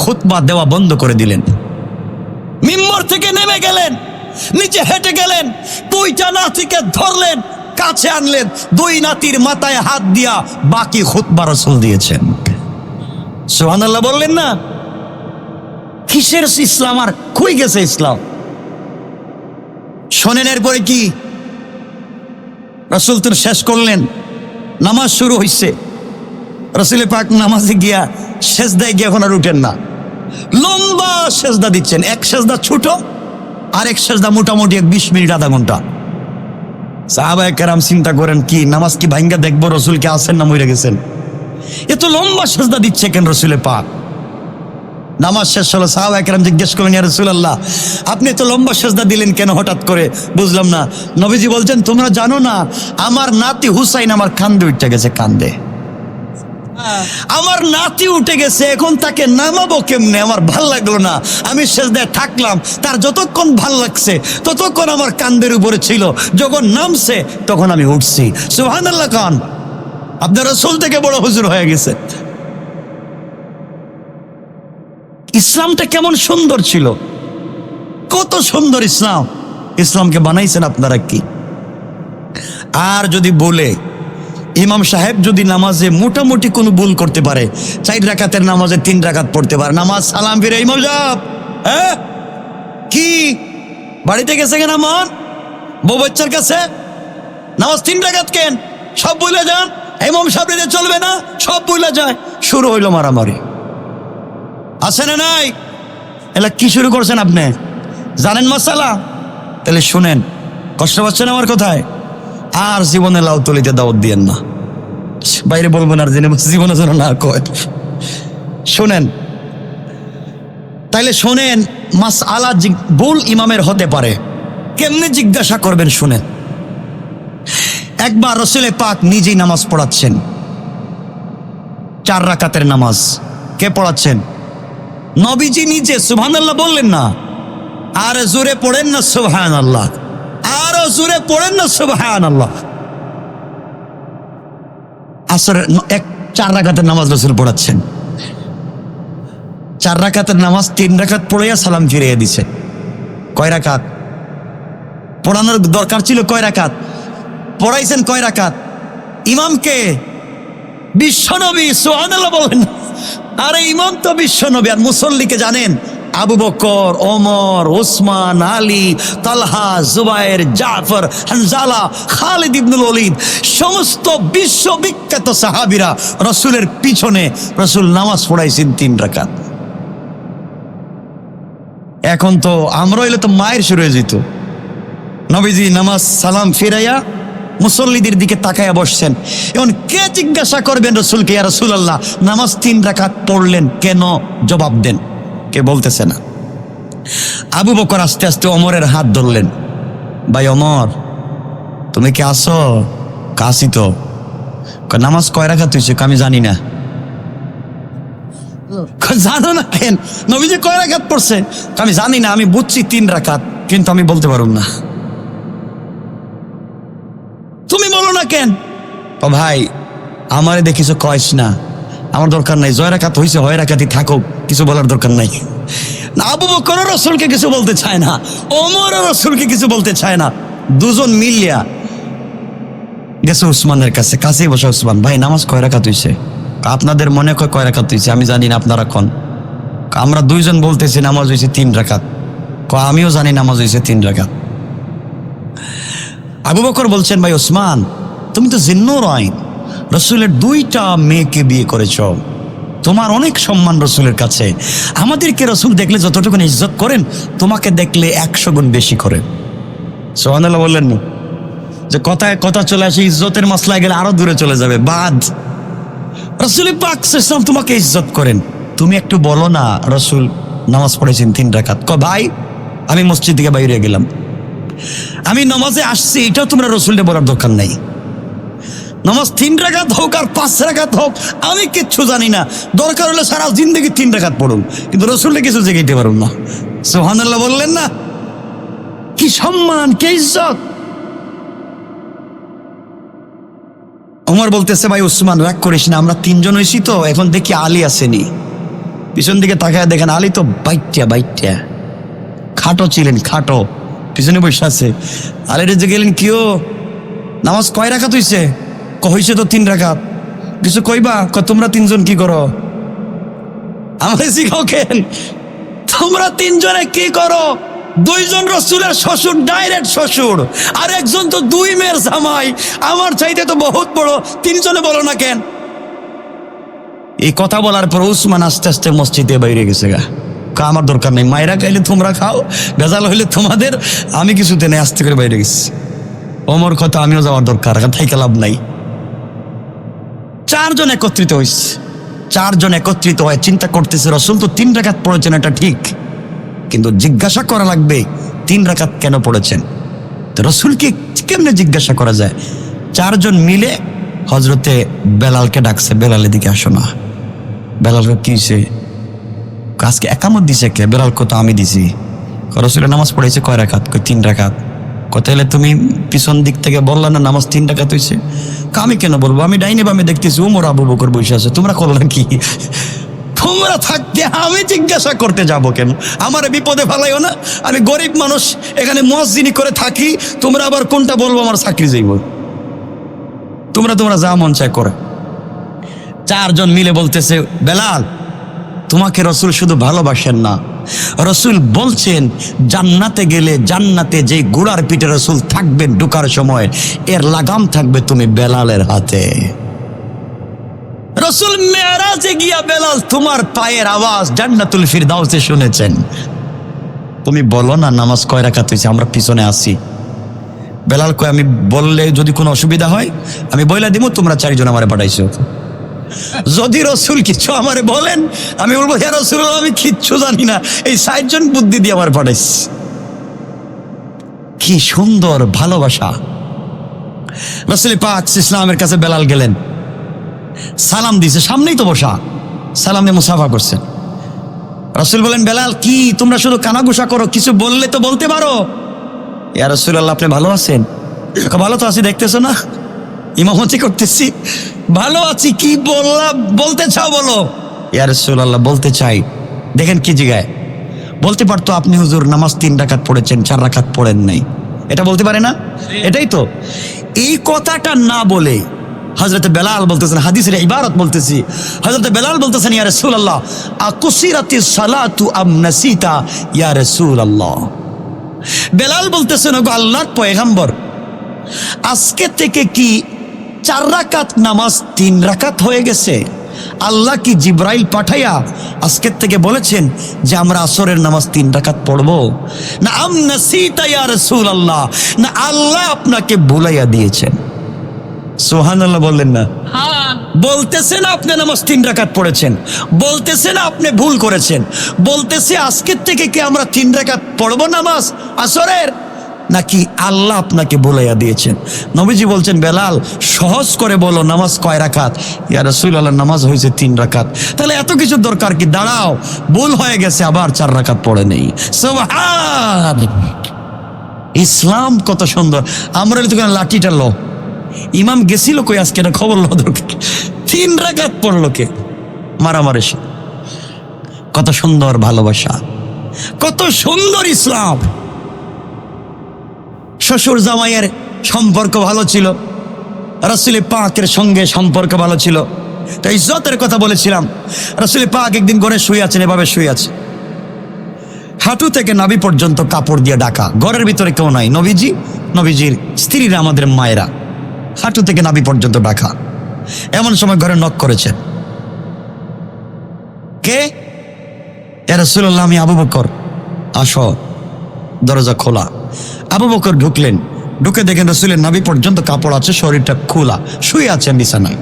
খুতবা দেওয়া বন্ধ করে দিলেন। মিম্বর থেকে নেমে গেলেন, নিচে হেঁটে গেলেন, 2টা নাতিকে ধরলেন, কাছে আনলেন, 2 নাতির মাথায় হাত দিয়া বাকি খুতবা রাসূল দিয়েছেন। সুবহানাল্লাহ বললেন না? কিসের ইসলাম? আর কই গেছে ইসলাম? শোনেন এরপরে কি রাসূল তো শেষ করলেন, নামাজ শুরু হইছে। রাসূল পাক নামাজে গিয়া সেজদায় গিয়ে এখন আর উঠেন না, লম্বা সেজদা দিচ্ছেন। এক সেজদা ছোট, আরেক সেজদা মোটামুটি 20 মিনিট, আধা ঘন্টা। সাহাবায়ে কেরাম চিন্তা করেন, কি নামাজ কি ভাঙ্গা দেখবো রাসূল কে আছেন না মরে গেছেন? এত লম্বা সেজদা দিচ্ছে কেন রাসূল পাক? নামাজ শেষ হলো, সাহাবায়ে কেরাম জিজ্ঞেস করলেন, ইয়া রাসূলুল্লাহ আপনি তো লম্বা সেজদা দিলেন কেন হঠাৎ করে? বুঝলাম না। নবীজি বলছেন, তোমরা জানো না আমার নাতি হুসাইন আমার কান্দে উঠে গেছে, কান্দে আমার নাতি উঠে গেছে, এখন তাকে নামাবো কেমনে? আমার ভাল লাগলো না, আমি সেজদায় থাকলাম, তার যতক্ষণ ভাল লাগছে ততক্ষণ আমার কান্দের উপরে ছিল, যখন নামছে তখন আমি উঠছি। সুবহানাল্লাহ খান। আপনার রাসূল থেকে বড় হুজুর হয়ে গেছে। ইসলামটা কেমন সুন্দর ছিল, কত সুন্দর ইসলাম। ইসলামকে বানাইছেন আপনারা কি? আর যদি বলে ইমাম সাহেব যদি নামাজে মোটামুটি কোনো ভুল করতে পারে, 4 রাকাতের নামাজে 3 রাকাত পড়তে পারে, নামাজ সালাম ফিরে ইমাম সাহেব কি বাড়িতে গেছে কেন? আমার বউ বাচ্চার কাছে নামাজ 3 রাকাত কেন? সব ভুলে যান, ইমাম সাহেব চলবে না, সব ভুলে যায়। শুরু হইল মারামারি। আছে না নাই? এলা কি শুরু করছেন আপনি? জানেন মাসালা? তাহলে শুনেন, কষ্ট পাচ্ছেন আমার কথায়? আর জীবনে লাউ তলিতে দাওয়াত দিয়েন না, বাইরে বলবেন আর জীবনে যেন না কয়। শোনেন, তাইলে শোনেন, মাসআলা ভুল ইমামের হতে পারে, কেমনে জিজ্ঞাসা করবেন শুনেন। একবার রাসূল পাক নিজেই নামাজ পড়াচ্ছেন, 4 রাকাতের নামাজ। কে পড়াচ্ছেন? নবীজি নিজে। সুবহানাল্লাহ বললেন না? আর জোরে পড়েন না সুবহানাল্লাহ, আরো জোরে পড়েন না সুবহানাল্লাহ। আসর 4 রাকাতের নামাজ রাসূল পড়াচ্ছেন। 4 রাকাতের নামাজ 3 রাকাত পড়াইয়া সালাম ফিরিয়ে দিছে। কয় রাকাত পড়ানোর দরকার ছিল? কয় রাকাত পড়াইছেন? কয় রাকাত? ইমামকে বিশ্বনবী। সুবহানাল্লাহ বলেন। আরে ইমাম তো বিশ্বনবী, আর মুসল্লিকে জানেন আবু বকর, ওমর, ওসমান, আলী, তালহা, জুবায়ের, জাফর, হানজালা, খালিদ ইবনুল ওয়ালিদ সমস্ত বিশ্ববিখ্যাত সাহাবীরা রাসূলের পিছনে রাসূল নামাজ পড়াইছেন 3 রাকাত। এখন তো আমরা হইলে তো মায়ের শুরু হয়ে যেত। নবীজি নামাজ সালাম ফিরাইয়া মুসল্লিদের দিকে তাকায়া বসছেন। এখন কে জিজ্ঞাসা করবেন রাসূলকে, ইয়া রাসূলুল্লাহ নামাজ 3 রাকাত পড়লেন কেন? জবাব দেন, কে বলতেছে না। আবু বকর আস্তে আস্তে ওমরের হাত ধরলেন। ভাই ওমর, তুমি কি আসো? কাশি তো। নামাজ কয় রাকাত হইছে? আমি জানি না। জানো না কেন? নবীজি কয় রাকাত পড়ছে? আমি জানি না, আমি বুঝছি 3 রাকাত, কিন্তু আমি বলতে পারুম না। তুমি বলো না কেন? ভাই আমারে দেখিস কয়েস না, আমার দরকার নাই। 6 রাকাত হইছে, 6 রাকাতই থাকুক, কিছু বলার দরকার নাই। না, আবু বকর রাসূলকে কিছু বলতে চায় না, ওমর রাসূলকে কিছু বলতে চায় না। দুজন মিলিয়া গেছে উসমানের কাছে, কাছেই বসে উসমান, ভাই নামাজ কয় রাকাত হইছে? আপনাদের মনে কয় রাকাত হইছে? আমি জানি না, আপনারা কোন? আমরা দুইজন বলতেছি নামাজ হইছে 3 রাকাত। আমিও জানি নামাজ হইছে 3 রাকাত। আবু বকর বলছেন, ভাই ওসমান, তুমি তো জিন্নুরাইন, রাসূলের 2টা মেয়েকে বিয়ে করেছ, তোমার অনেক সম্মান রাসূলের কাছে। আমাদেরকে রাসূল দেখলে যতটুকু ইজ্জত করেন, তোমাকে দেখলে 100 গুণ বেশি করেন। সুবহানাল্লাহ বললেন না? যে কথায় কথা চলে আসে, ইজ্জতের মাসলায় গেলে আরো দূরে চলে যাবে। বাদ, রাসূল পাক সাল্লাল্লাহু আলাইহি ওয়াসাল্লাম তোমাকে ইজ্জত করেন, তুমি একটু বলো না রাসূল নামাজ পড়েছেন 3 রাকাত। ভাই আমি মসজিদ থেকে বাইরে গেলাম, আমি নামাজে আসছি, এটাও তোমরা রাসূলকে বলার দরকার নাই। নামাজ 3 রাকাত হোক আর 5 রাকাত হোক, আমি কিচ্ছু জানি না। দরকার হলে সারা জিন্দগি 3 রাকাত পড়ুন, কিন্তু রাসূলকে কিছু জিগাইতে পারুন না। সুবহানাল্লাহ বললেন না? কি সম্মান, কি ইজ্জত! ওমর বলতেছে, ভাই উসমান রাগ করিস না, আমরা 3 জন হইছি তো, এখন দেখি আলী আসেনি। পিছন দিকে তাকায় দেখেন আলী তো বাইট্টা খাটো ছিলেন, খাটো, পিছনে বসে আছে। আলীর যে গেলেন, কিও নামাজ কয় রাকাত হইছে? হইছে তো 3 রাকাত। কিছু কইবা? তোমরা 3 জন কি করো? আমাকে শিখাও কেন? তোমরা 3 জনে কি করো? 2 জন রাসূলের শ্বশুর, ডাইরেক্ট শ্বশুর, আর একজন তো 2 মেয়ের জামাই, আমার চাইতে তো বহুত বড়। 3 জনে বলো না কেন? এই কথা বলার পর উসমান আস্তে আস্তে মসজিদে বাইরে গেছে গা। আমার দরকার নেই, মায়েরা খাইলে তোমরা খাও, ভেজাল হইলে তোমাদের, আমি কিছুতে নেই, আস্তে করে বাইরে গেছি। ওমর কথা আমিও যাওয়ার দরকার, থাইকে লাভ নাই। 4 জন একত্রিত হয়েছে। 4 জন একত্রিত হয়ে চিন্তা করতেছে, রাসূল তো 3 রাকাত পড়েছেন, এটা ঠিক, কিন্তু জিজ্ঞাসা করা লাগবে 3 রাকাত কেন পড়েছেন। তো রাসূলকে কেমনে জিজ্ঞাসা করা যায়? 4 জন মিলে হযরতে বেলালকে ডাকছে, বেলালের দিকে আসো না। বেলালকে কি হইছে? আজকে একামত দিছে কে? বেলাল কত? আমি দিছি। রাসূলের নামাজ পড়েছে কয় রাকাত? 3 রাকাত। কত হলে তুমি পিছন দিক থেকে বললা না নামাজ 3 রাকাত হইছে? আমি কেন বলবো? আমি ডাইনে বামে দেখতেছি ওমর আবু বকর বসে আছে, তোমরা করলা কি? তোমরা থাকতে আমি জিজ্ঞাসা করতে যাব কেন? আমার বিপদে ফেলাইও না, আমি গরিব মানুষ, এখানে মুয়াজ্জিনি করে থাকি। তোমরা আবার কোনটা বলবো আমার চাকরি যাইব। তোমরা যা মন চায় করো। 4 জন মিলে বলতেছে, বেলাল তোমাকে রাসূল শুধু ভালোবাসেন না, রাসূল বলছেন জান্নাতে গেলে জান্নাতে যে ঘোড়ার পিঠে রাসূল থাকবেন ঢোকার সময়, এর লাগাম থাকবে তুমি বেলালের হাতে। রাসূল মেরাজে গিয়া বেলাল তোমার পায়ের আওয়াজ জান্নাতুল ফিরদাউসে শুনেছেন। তুমি বলো না নামাজ কয় রাকাত হইছে, আমরা পিছনে আছি। বেলাল কয়, আমি বললে যদি কোনো অসুবিধা হয় আমি বইলা দিব, তোমরা 4 জন আমারে পাঠাইছো। যদি রাসূল কিছু আমারে বলেন, আমি বলবো, ইয়া রাসূলুল্লাহ আমি কিচ্ছু জানি না, এই 4 জন বুদ্ধি দিয়ে আমার পাঠাইছে। কি সুন্দর ভালোবাসা! রাসূল পাক ইসলামের কাছে বেলাল গেলেন, সালাম দিছে, সামনেই তো বসা, সালাম দিয়ে মুসাফা করছেন। রাসূল বলেন, বেলাল কি তোমরা শুধু কানাঘুষা করো, কিছু বললে তো বলতে পারো। ইয়া রাসূলুল্লাহ আপনি ভালো আছেন? ভালো তো আছি, দেখতেছো না ইমামতি করতেছি, ভালো আছি। কি বলতে চাও বলো। ইয়া রাসূলুল্লাহ বলতে চাই। দেখেন কি জিগায়, বলতে পারতো আপনি হুজুর নামাজ 3 রাকাত পড়েছেন, 4 রাকাত পড়েন নাই, এটা বলতে পারে না? এটাই তো। এই কথাটা না বলে হযরত বেলাল বলতেছেন, হাদিসের ইবারত বলতেছি, হযরত বেলাল বলতেছেন, ইয়া রাসূলুল্লাহ আকুসিরাতিস সালাতু আম নাসিতা ইয়া রাসূলুল্লাহ। বেলাল বলতেছেন, ওগো আল্লাহর পয়গম্বর, আজকে থেকে কি 4 রাকাত নামাজ 3 রাকাত হয়ে গেছে? আল্লাহ কি জিব্রাইল পাঠাইয়া আজকের থেকে বলেছেন যে আমরা আসরের নামাজ 3 রাকাত পড়বো? না আম নাসিতা ইয়া রাসূলুল্লাহ, না আল্লাহ আপনাকে ভুলাইয়া দিয়েছেন? সুবহানাল্লাহ বললেন না? বলতেছেন আপনি নামাজ 3 রাকাত পড়েছেন, বলতেছেন আপনি ভুল করেছেন, বলতেছে আজকের থেকে কি আমরা 3 রাকাত পড়বো নামাজ আসরের, নাকি আল্লাহ আপনাকে বলাইয়া দিয়েছেন? নবীজি বলছেন, বেলাল সহজ করে বলো নামাজ কয় রাকাত? ইয়া রাসূলুল্লাহ নামাজ হয়েছে 3 রাকাত। তাহলে এত কিছু দরকার কি? দাঁড়াও, ভুল হয়ে গেছে, আবার 4 রাকাত পড়ে নেই। সুবহান! ইসলাম কত সুন্দর। আমরা তো লাঠিটা লো, ইমাম গেছিল কই আজকে, না খবর লো দরকার, 3 রাকাত পড়লো কে? মারামারি। কত সুন্দর ভালোবাসা, কত সুন্দর ইসলাম। শ্বশুর জামাইয়ের সম্পর্ক ভালো ছিল, রাসূল পাকের সঙ্গে সম্পর্ক ভালো ছিল। তো ইজ্জতের কথা বলেছিলাম, রাসূল পাক একদিন ঘরে শুয়ে আছেন, এভাবে শুয়ে আছে, হাঁটু থেকে নাভি পর্যন্ত কাপড় দিয়ে ঢাকা, ঘরের ভিতরে কেউ নাই, নবীজি, নবীজির স্ত্রীরা, আমাদের মায়েরা, হাঁটু থেকে নাভি পর্যন্ত ঢাকা। এমন সময় ঘরে নক করেছে, কে? ইয়া রাসূলুল্লাহ আমি আবু বকর। আসো। দরজা খোলা। আবু বকর ঢুকলেন, ঢুকে দেখেন রাসূলের নাভি পর্যন্ত কাপড় আছে, শরীরটা খোলা, শুয়ে আছেন বিছানায়।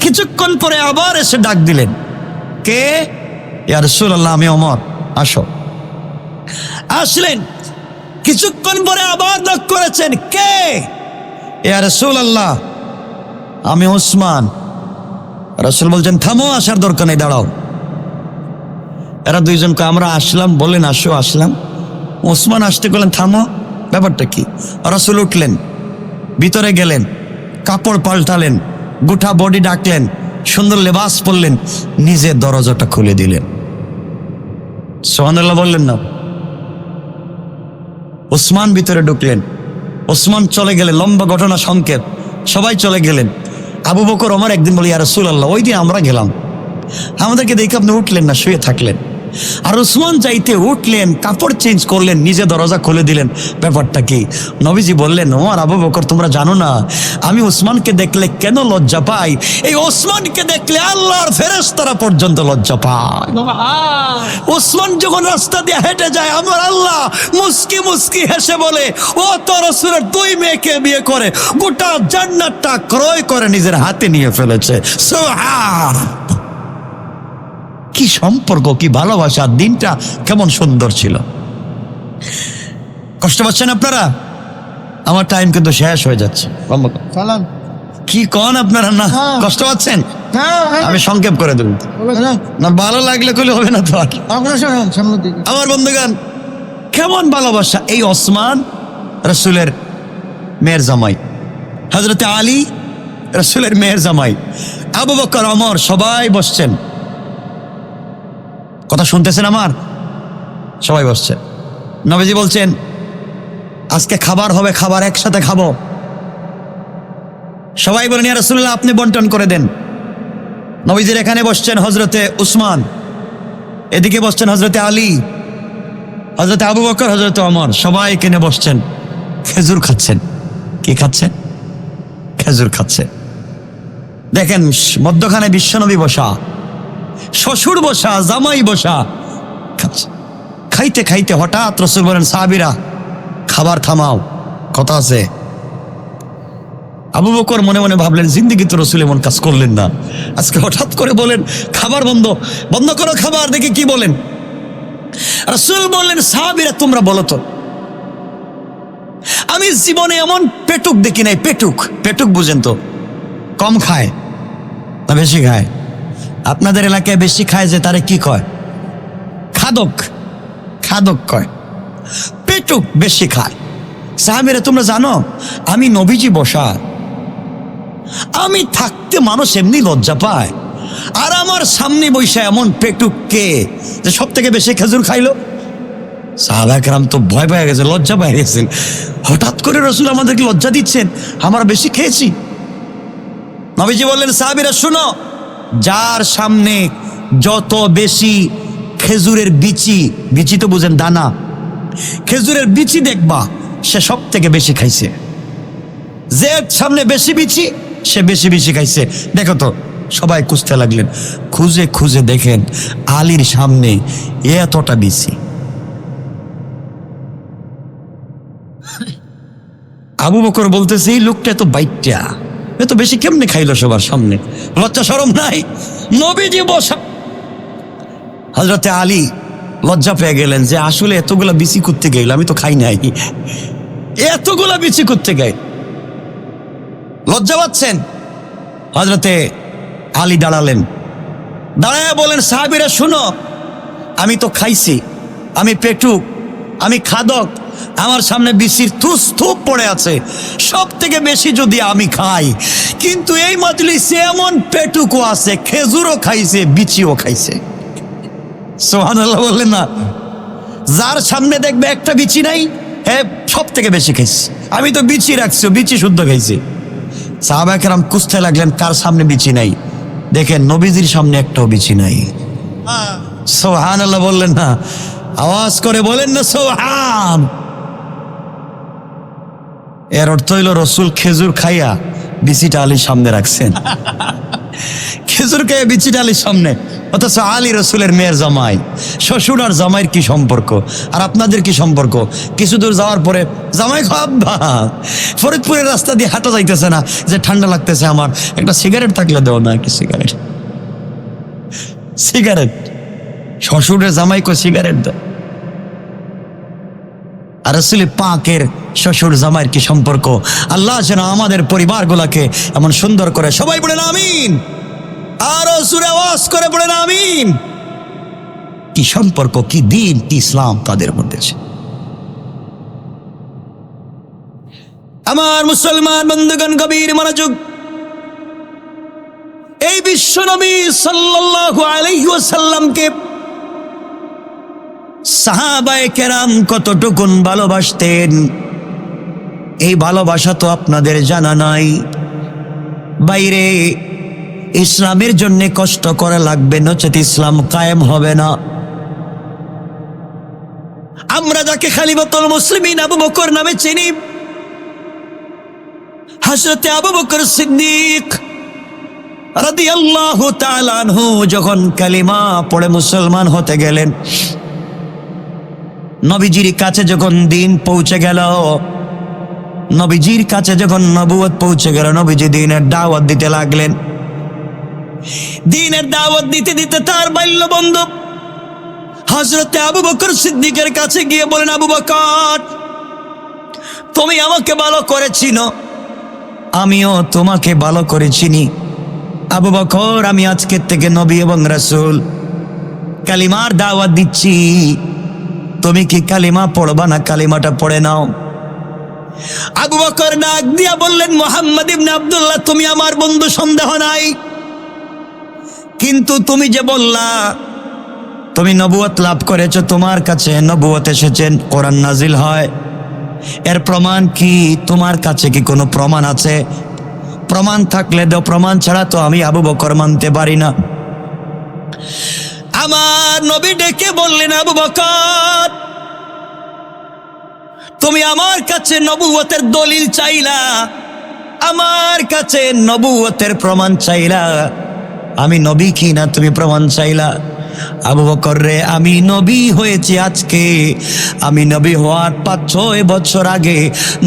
কিছুক্ষণ পরে আবার এসে ডাক দিলেন, কে? ইয়া রাসূলুল্লাহ আমি ওমর। আসো। আসলেন। কিছুক্ষণ পরে আবার নক করেছেন, কে? ইয়া রাসূলুল্লাহ আমি ওসমান। রাসূল বলছেন, থামো, আসার দরকার নেই, দাঁড়াও। এরা দুইজনকে আমরা আসলাম বলেন, আসো আসলাম। ওসমান আসতে বললেন, থামো, ব্যাপারটা কি? রাসূল উঠলেন, ভিতরে গেলেন, কাপড় পাল্টালেন, গোটা বডি ডাকলেন, সুন্দর লেবাস পরলেন, নিজে দরজাটা খুলে দিলেন। সুবহানাল্লাহ বললেন না? ওসমান ভিতরে ঢুকলেন, ওসমান চলে গেলেন, লম্বা ঘটনা সংক্ষেপ, সবাই চলে গেলেন। আবু বকর ওমর একদিন বলে, ইয়া রাসূলুল্লাহ ওই দিন আমরা গেলাম, আমাদেরকে দেখে আপনি উঠলেন না, শুয়ে থাকলেন। আর ওসমান যাইতে উঠলেন, কাপড় চেঞ্জ করলেন, নিজে দরজা খুলে দিলেন, ব্যাপারটা কি? নবীজি বললেন, ওমর, আবু বকর তোমরা জানো না আমি ওসমানকে দেখলে কেন লজ্জা পাই? এই ওসমানকে দেখলে আল্লাহর ফেরেশতারা পর্যন্ত লজ্জা পায়। ওসমান যখন রাস্তা দিয়ে হেঁটে যায়, আমার আল্লাহ মুস্কি মুস্কি হেসে বলে, ও তো রাসূলের 2 মেয়েকে বিয়ে করে গোটা জান্নাতটা ক্রয় করে নিজের হাতে নিয়ে ফেলেছে। সুবহান! কি সম্পর্ক, কি ভালোবাসা, দিনটা কেমন সুন্দর ছিল। কষ্ট পাচ্ছেন আপনারা? আমার টাইম কিন্তু শেষ হয়ে যাচ্ছে। কি কন আপনারা? না কষ্ট পাচ্ছেন? আমি সংক্ষেপ করে দেব না, ভালো লাগলে কইলে হবে না তো। আমার বন্ধুগণ, কেমন ভালোবাসা! এই ওসমান রাসূলের মেয়ের জামাই, হযরত আলী রাসূলের মেয়ের জামাই, আবু বকর, ওমর, সবাই বসছেন। কথা শুনতেছেন আমার? সবাই বসছে। নবীজি বলছেন, আজকে খাবার হবে, খাবার একসাথে খাবো। সবাই বলেন, ইয়া রাসূলুল্লাহ আপনি বন্টন করে দেন। নবীজির এখানে বসছেন হযরতে উসমান, এদিকে বসছেন হযরতে আলী, হযরতে আবু বকর, হযরতে ওমর, সবাই এখানে বসছেন, খেজুর খাচ্ছেন। কি খাচ্ছেন? খেজুর খাচ্ছেন। দেখেন মধ্যখানে বিশ্বনবী বসা, শ্বশুর বসা, জামাই বসা, খাইতে খাইতে হঠাৎ রাসূল বলেন, সাহাবীরা খাবার থামাও, কথা আছে। আবু বকর মনে মনে ভাবলেন, জিন্দেগি তো রাসূল এমন কাজ করলেন না, আজকে হঠাৎ করে বলেন খাবার বন্ধ, বন্ধ করো খাবার। দেখি কি বলেন। রাসূল বললেন, সাহাবীরা তোমরা বলো তো, আমি জীবনে এমন পেটুক দেখি নাই। পেটুক, পেটুক বুঝেন তো? কম খায় না বেশি খায়? আপনাদের এলাকায় বেশি খায় যে তারে কি কয়? খাদক। খাদক কয়। পেটুক বেশি খায়। সাহাবীরা তোমরা জানো আমি নবীজি বসা, আমি থাকতে মানুষ এমনি লজ্জা পায়, আর আমার সামনে বৈশা এমন পেটুক কে যে সব থেকে বেশি খেজুর খাইলো? সাহাবায়ে কেরাম তো ভয় পেয়ে গেছে, লজ্জা পেয়ে গেছেন। হঠাৎ করে রাসূল আমাদেরকে লজ্জা দিচ্ছেন, আমরা বেশি খেয়েছি। নবীজি বললেন, সাহাবীরা শুনো, যার সামনে যত বেশি খেজুরের বিচি, বিচি তো বুঝেন দানা, খেজুরের বিচি দেখবা সে সব থেকে বেশি খাইছে। যে সামনে বেশি বিচি সে বেশি বেশি খাইছে। দেখো তো, সবাই খুঁজতে লাগলেন। খুঁজে খুঁজে দেখেন আলীর সামনে এতটা বিচি। আবু বকর বলতেছে, এই লোকটা এত বাইটটা, এত বেশি কেমনে খাইলো সবার সামনে, লজ্জা শরম নাই? নবীজি বসা। হযরতে আলী লজ্জা পেয়ে গেলেন যে আসলে এতগুলা বিচি করতে গেল, আমি তো খাই নাই, এতগুলা বিচি করতে গাই, লজ্জা পাচ্ছেন। হযরতে আলী দাঁড়ালেন, দাঁড়ায় বলেন, সাহাবীরা শুনো, আমি তো খাইছি, আমি পেটুক, আমি খাদক, আমার সামনে বিচির থুস থুপ পড়ে আছে, সব থেকে বেশি যদি আমি খাই, কিন্তু এই মজলিসে এমন পেটুকও আছে, খেজুরও খাইছে, বিচিও খাইছে। সুবহানাল্লাহ বললেন না? যার সামনে দেখবে একটা বিচি নাই, হ্যাঁ সব থেকে বেশি খাইছে। আমি তো বিচি রাখছি, বিচি শুদ্ধ খাইছি। সাহাবায়ে কেরাম খুঁজতে লাগলেন কার সামনে বিচি নাই। দেখেন নবীজির সামনে একটাও বিচি নাই। সুবহানাল্লাহ বললেন না? আওয়াজ করে বলেন না সুবহান। এর অর্থ হইল রসুল খেজুর খাইয়া বিচিটা আলীর সামনে রাখছেন। খেজুর খাইয়া বিচিটা আলীর সামনে, অথচ আলী রসুলের মেয়ের জামাই। শ্বশুর আর জামাইয়ের কি সম্পর্ক, আর আপনাদের কি সম্পর্ক? কিছু দূর যাওয়ার পরে জামাই খাব্বা, ফরিদপুরের রাস্তা দিয়ে হাঁটা যাইতেছে না, যে ঠান্ডা লাগতেছে আমার, একটা সিগারেট থাকলে দেও না, কি সিগারেট, সিগারেট। শ্বশুরের জামাই কো সিগারেট দেয়। আর রসুল পাকের শ্বশুর জামাইয়ের কি সম্পর্ক? আল্লাহ যেন আমাদের পরিবারগুলোকে এমন সুন্দর করে, সবাই বলেন আমিন, আরো জোরে আওয়াজ করে বলেন আমিন। কি সম্পর্ক, কি দিন, কি ইসলাম তাদের মধ্যে। আমার মুসলমান বন্ধুগণ, গভীর মনোযোগ। এই বিশ্ব নবী সাল্লাল্লাহু আলাইহি ওয়াসাল্লামকে সাহাবায়ে কেরাম কতটুকুন ভালোবাসতেন, এই ভালোবাসা তো আপনাদের জানা নাই। বাইরে ইসলামের জন্য কষ্ট করা লাগবে, নচেত ইসলাম কায়েম হবে না। আমরা যাকে খলিফাতুল মুসলিমিন আবু বকর নামে চিনি, হযরতে আবু বকর সিদ্দিক রাদিয়াল্লাহু তাআলা আনহু যখন কালিমা পড়ে মুসলমান হতে গেলেন, নবীজির কাছে যখন দিন পৌঁছে গেল, নবীজির কাছে যখন নবুয়ত পৌঁছে গেল, নবীজি দ্বীনের দাওয়াত দিতে লাগলেন। দ্বীনের দাওয়াত দিতে দিতে তার বাল্য বন্ধু হযরতে আবু বকর সিদ্দিকের কাছে গিয়ে বলেন, আবু বকর, তুমি আমাকে ভালো করে চিনো, আমিও তোমাকে ভালো করে চিনি। আবু বকর, আমি আজকের থেকে নবী এবং রাসূল কালিমার দাওয়াত দিচ্ছি, তুমি কি কালিমা পড়বা না? কালিমাটা পড়ে নাও। আবু বকর ডাক দিয়া বললেন, মুহাম্মদ ইবনে আব্দুল্লাহ, তুমি আমার বন্ধু, সন্দেহ নাই, কিন্তু তুমি যে বললা তুমি নবুয়ত লাভ করেছো, তোমার কাছে নবুয়ত এসেছেন, কোরআন নাজিল হয়, এর প্রমাণ কি? তোমার কাছে কি কোনো প্রমাণ আছে? প্রমাণ থাকলে দাও, প্রমাণ ছাড়া তো আমি আবু বকর মানতে পারি না। আমার নবী ডেকে বললেন, আবু বকর, তুমি আমার কাছে নবুয়তের দলিল চাইলা, আমার কাছে নবুয়তের প্রমাণ চাইলা, আমি নবী কি না তুমি প্রমাণ চাইলা। আবু বকর রে, আমি নবী হয়েছি আজকে, আমি নবী হওয়ার 5-6 বছর আগে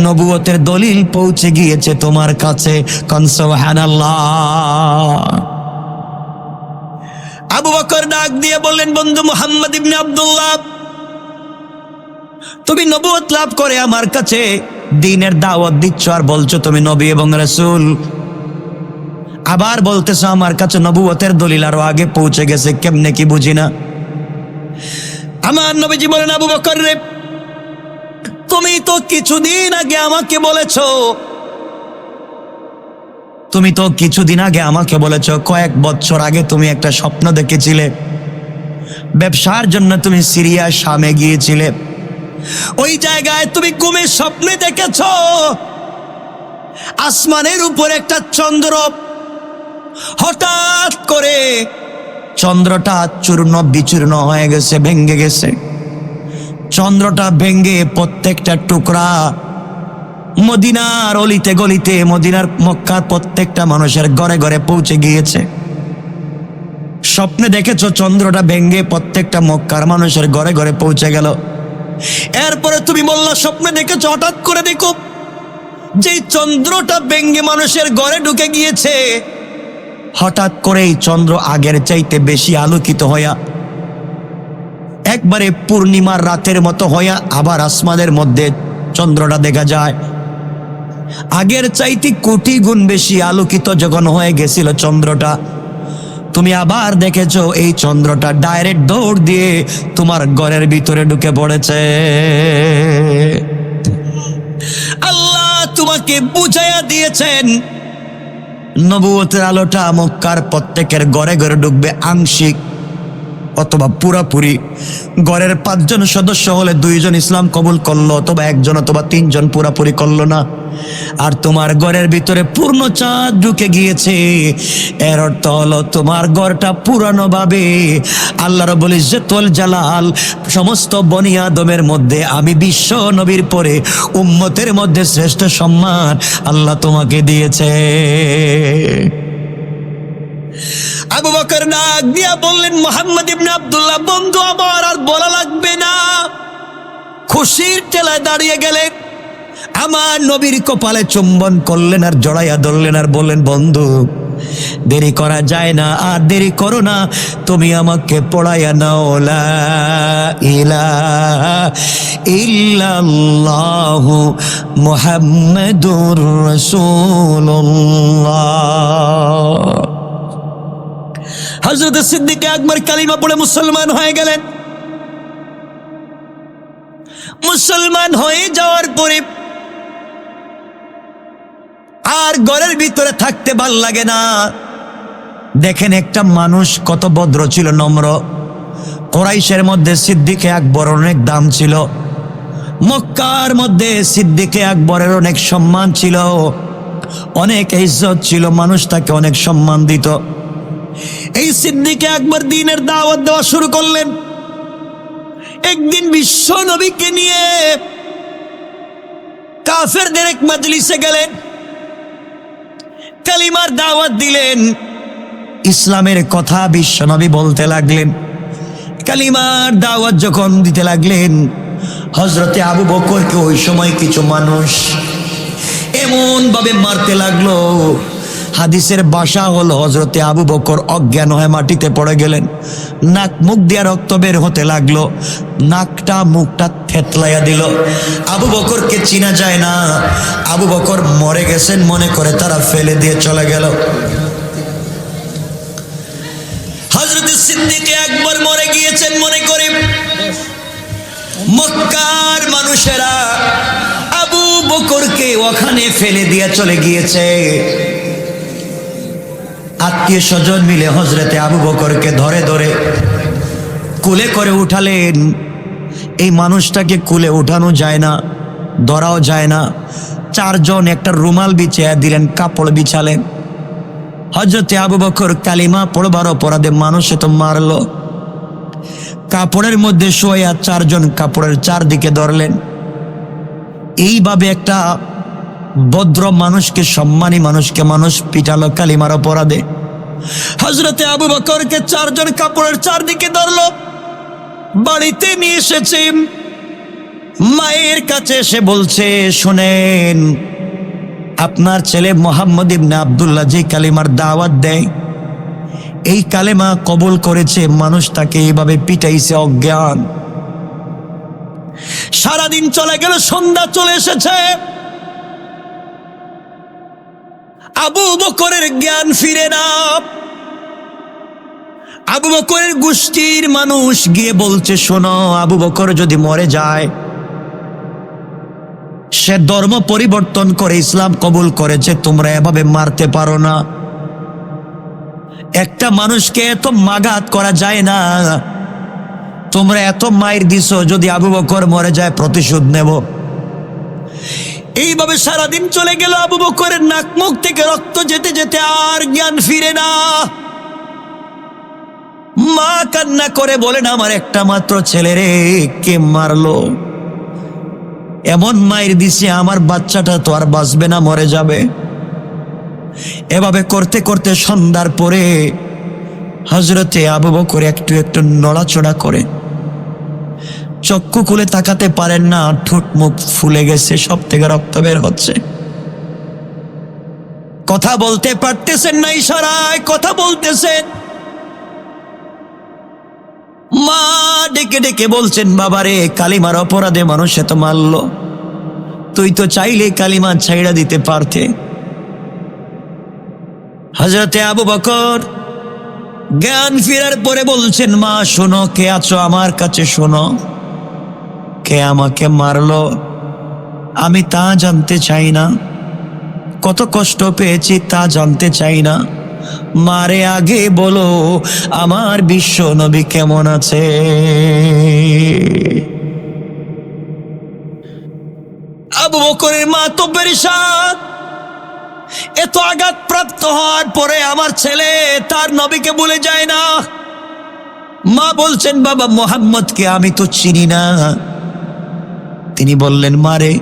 নবুয়তের দলিল পৌঁছে গিয়েছে তোমার কাছে। কোন সুবহানাল্লাহ। আবু বকর ডাক দিয়ে বললেন, বন্ধু মুহাম্মদ ইবনে আব্দুল্লাহ, তুমি নবুয়ত লাভ করে আমার কাছে দ্বীনের দাওয়াত দিচ্ছ, আর বলছো তুমি নবী এবং রাসূল, আবার বলতেছো আমার কাছে নবুয়তের দলিল আরো আগে পৌঁছে গেছে, কেমনে কি বুঝি না। আমার নবীজি বলেন, আবু বকর রে, তুমি তো কিছুদিন আগে আমাকে বলেছো, তুমি তো কিছুদিন আগে আমাকে বলেছো, কয়েক বছর আগে তুমি একটা স্বপ্ন দেখেছিলে, ব্যবসার জন্য তুমি সিরিয়া শামে গিয়েছিলে, ওই জায়গায় তুমি ঘুমে স্বপ্নে দেখেছো আসমানের উপর একটা চন্দ্র হঠাৎ করে চন্দ্রটা চূর্ণ বিচূর্ণ হয়ে গেছে, ভেঙ্গে গেছে। চন্দ্রটা ভেঙ্গে প্রত্যেকটা টুকরা মদিনার অলিতে গলিতে, মদিনার মক্কার প্রত্যেকটা মানুষের ঘরে ঘরে পৌঁছে গিয়েছে। স্বপ্নে দেখেছো চন্দ্রটা ভেঙ্গে প্রত্যেকটা মক্কার মানুষের ঘরে ঘরে পৌঁছে গেল। এরপরে তুমি বললা স্বপ্নে দেখেছো, হঠাৎ করে দেখো যে চন্দ্রটা ভেঙ্গে মানুষের ঘরে ঢুকে গিয়েছে, হঠাৎ করে এই চন্দ্র আগের চাইতে বেশি আলোকিত হইয়া একবারে পূর্ণিমার রাতের মতো হইয়া আবার আসমানের মধ্যে চন্দ্রটা দেখা যায়। আগের চাইতে কোটি গুণ বেশি আলোকিত যখন হয়ে গেছিল চন্দ্রটা, তুমি আবার দেখেছো এই চন্দ্রটা ডাইরেক্ট দৌড় দিয়ে তোমার ঘরের ভিতরে ঢুকে পড়েছে। আল্লাহ তোমাকে বুঝাইয়া দিয়েছেন নবুয়তের আলোটা মক্কার প্রত্যেকের ঘরে ঘরে ঢুকবে, আংশিক অথবা পুরাপুরি। ঘরের 5 জন সদস্য হলে 2 জন ইসলাম কবুল করলো, অথবা 1 জন অথবা 3 জন পুরাপুরি করলো না। আর তোমার ঘরের ভিতরে পূর্ণ চাঁদ ঢুকে গিয়েছে। এর অর্থ হলো তোমার ঘরটা পুরানো ভাবে আল্লাহ রাব্বুল ইজ্জতুল জালাল সমস্ত বনি আদমের মধ্যে আমি বিশ্ব নবীর পরে উম্মতের মধ্যে শ্রেষ্ঠ সম্মান আল্লাহ তোমাকে দিয়েছে। আবু বকর ডাক দিয়া বললেন, মুহাম্মদ ইবনে আব্দুল্লাহ, বন্ধু আমার আর বলা লাগবে না। খুশির ঠেলায় দাঁড়িয়ে গেলেন, আমার নবীর কপালে চুম্বন করলেন আর জড়াইয়া ধরলেন আর বললেন, বন্ধু দেরি করা যায় না, আর দেরি করো না, তুমি আমাকে পড়াইয়া নাও লা ইলাহা ইল্লাল্লাহু মুহাম্মাদুর রাসূলুল্লাহ। হযরত সিদ্দিক আকবর কালিমা পড়ে মুসলমান হয়ে গেলেন। মুসলমান হয়ে যাওয়ার পরে আর ঘরের ভিতরে থাকতে ভাল লাগে না। দেখেন একটা মানুষ কত ভদ্র ছিল, নম্র। কুরাইশের মধ্যে সিদ্দিক আকবর অনেক দাম ছিল, মক্কার মধ্যে সিদ্দিক আকবরের অনেক সম্মান ছিল, অনেক ইজ্জত ছিল, মানুষ তাকে অনেক সম্মান দিত। এই সিদ্দিক আকবর দ্বীনের দাওয়াত দেওয়া শুরু করলেন। একদিন বিশ্ব নবীকে নিয়ে কাফেরদের এক মজলিসে গেলেন, কালিমার দাওয়াত দিলেন, ইসলামের কথা বিশ্ব নবী বলতে লাগলেন। কালিমার দাওয়াত যখন দিতে লাগলেন, হযরতে আবু বকরকে ওই সময় কিছু মানুষ এমন ভাবে মারতে লাগলো, হাদিসের ভাষা হলো হযরতে আবু বকর অজ্ঞান হয়ে মাটিতে পড়ে গেলেন। নাক মুখ দিয়ে রক্ত বের হতে লাগলো, নাকটা মুখটা থেতলাইয়া দিল। আবু বকরকে চিনা যায় না, আবু বকর মরে গেছেন মনে করে তারা ফেলে দিয়ে চলে গেল। হযরত সিদ্দিক আকবর মরে গিয়েছেন মনে করে মক্কার মানুষেরা আবু বকরকে ওখানে ফেলে দিয়ে চলে গিয়েছে। আত্মীয় স্বজন মিলে হযরতে আবু বকরকে ধরে ধরে কুলে করে উঠালেন। এই মানুষটাকে কুলে উঠানো যায় না, ধরাও যায় না। 4 জন একটা রুমাল বিছিয়ে দিলেন, কাপড় বিছালেন। হযরতে আবু বকর কালিমা পড়বার অপরাধে মানুষে তো মারলো। কাপড়ের মধ্যে শোয়া 4 জন কাপড়ের চারদিকে ধরলেন। এইভাবে একটা ভদ্র মানুষকে, সম্মানী মানুষকে মানুষ পিটালো কালিমার অপরাধে। হযরতে আবু বকরকে 4 জন কাপড়ের চারদিকে ধরলো, বাড়িতে নিয়ে এসেছে। মায়ের কাছে এসে বলছে, শোনেন, আপনার ছেলে মুহাম্মদ ইবনে আব্দুল্লাহ যে কালিমার দাওয়াত দেয়, এই কালেমা কবুল করেছে, মানুষ তাকে এইভাবে পিটাইছে অজ্ঞান। সারাদিন চলে গেল, সন্ধ্যা চলে এসেছে, আবু বকরের জ্ঞান ফিরে না। আবু বকরের গোষ্ঠীর মানুষ গিয়ে বলছে, শোনো, আবু বকর যদি মরে যায়, সে ধর্ম পরিবর্তন করে ইসলাম কবুল করেছে, তোমরা এভাবে মারতে পারো না। একটা মানুষকে এত মাগাত করা যায় না, তোমরা এত মাইর দিছো, যদি আবু বকর মরে যায় প্রতিশোধ নেব। এইভাবে সারাদিন চলে গেল। আবু বকরের নাক মুখ থেকে রক্ত যেতে যেতে আর জ্ঞান ফিরে না। মা কান্না করে বলেন, আমার একটা মাত্র ছেলে রে, কে মারলো? এমন মায়ের দিছে আমার বাচ্চাটা তো আর বাঁচবে না, মরে যাবে। এভাবে করতে করতে সন্ধ্যার পরে হযরতে আবু বকর একটু একটু নড়াচড়া করে, চক্ষু খুলে তাকাতে পারেন না, ঠোঁট মুখ ফুলে গেছে, সব থেকে রক্ত বের হচ্ছে। কথা বলতে পারতেছেন না, ইশারায় কথা বলতেছেন। মা ডেকে ডেকে বলছেন, বাবারে, কালিমার অপরাধে মানুষ এত মারলো, তুই তো চাইলে কালিমা ছাইড়া দিতে পারতে। হযরতে আবু বকর জ্ঞান ফেরার পরে বলছেন, মা শোনো, কে আছো আমার কাছে শোনো, কে আমাকে মারলো আমি তা জানতে চাই না, কত কষ্ট পেয়েছি তা জানতে চাই না, মারে আগে বলো আমার বিশ্ব নবী কেমন আছে। আবু বকরের মা তো পেরেশান, এত আঘাত প্রাপ্ত হওয়ার পরে আমার ছেলে তার নবীকে ভুলে যায় না। মা বলছেন, বাবা মুহাম্মদকে আমি তো চিনি না। তিনি বললেন, মারে,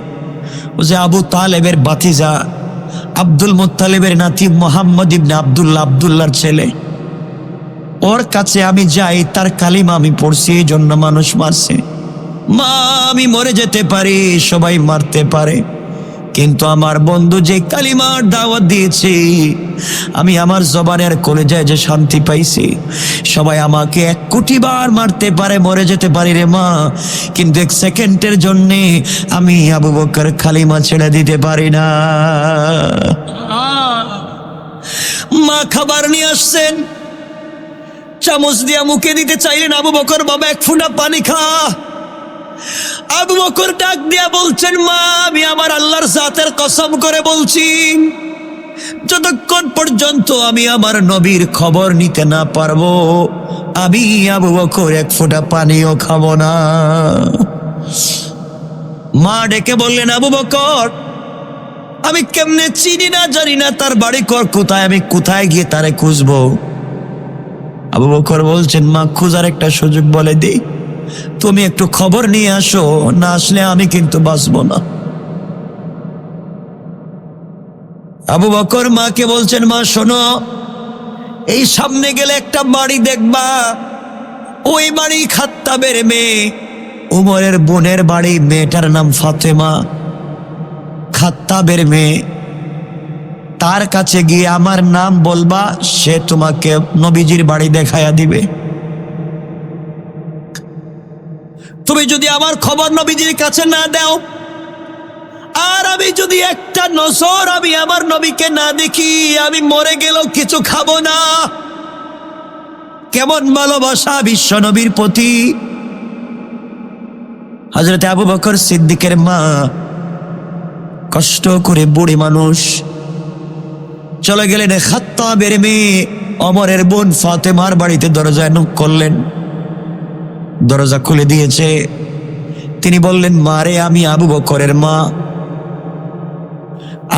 ও যে আবু তালেবের ভাতিজা, আব্দুল মুত্তালিবের নাতি মুহাম্মদ ইবনে আব্দুল্লাহ, আব্দুল্লাহর ছেলে, ওর কাছে আমি যাই, তার কালিমা আমি পড়ছি, এই জন্য মানুষ মারছে। মা, আমি মরে যেতে পারি, সবাই মারতে পারে, কিন্তু আমার বন্ধু যে কালিমার দাওয়াত দিয়েছে, আমি আমার জবানের কলেজায় যে শান্তি পাইছি, সবাই আমাকে 1 কোটি বার মারতে পারে, মরে যেতে পারি রে মা, কিন্তু 1 সেকেন্ডের জন্যে আমি আবু বকর কালিমা ছেড়ে দিতে পারি না। মা খাবার নিয়ে আসছেন, চামচ দিয়া মুখে দিতে চাইলেন, আবু বকর বাবা 1 ফোঁটা পানি খা। আবু বকর ডাক দিয়া বলছেন, মা, আমি আমার আল্লাহর জাতের কসম করে বলছি, যতক্ষণ পর্যন্ত আমি আমার নবীর খবর নিতে না পারবো, আমি আবু বকর 1 ফোঁটা পানিও খাবো না। মা ডেকে বললেন, আবু বকর, আমি কেমনে চিনি না জানি না তার বাড়ি কোথায়, আমি কোথায় গিয়ে তারে খুঁজবো? আবু বকর বলছেন, মা, খোঁজার একটা সুযোগ বলে দিই, তুমি একটু খবর নিয়ে আসো, না আসলে আমি কিন্তু বাঁচবো না। আবু বকর মাকে বলছেন, মা শোনো, এই সামনে গেলে একটা বাড়ি দেখবা, ওই বাড়ি খাত্তাবের মেয়ে, উমরের বোনের বাড়ি, মেয়েটার নাম ফাতেমা, খাত্তাবের মেয়ে। তার কাছে গিয়ে আমার নাম বলবা, সে তোমাকে নবীজির বাড়ি দেখায়া দিবে। তুমি যদি আমার খবর নবীজির কাছে না দাও, আর আমি যদি একটা নজর আমি আমার নবীকে না দেখি, আমি মরে গেলেও কিছু খাবো না। কেমন ভালোবাসা বিশ্ব নবীর প্রতি। হযরতে আবু বকর সিদ্দিকের মা কষ্ট করে, বুড়ি মানুষ, চলে গেলেন খাত্তাবের মেয়ে ওমরের বোন ফাতেমার বাড়িতে, দরজায় নক করলেন, দরজা খুলে দিয়েছে। তিনি বললেন, মারে, আমি আবু বকরের মা,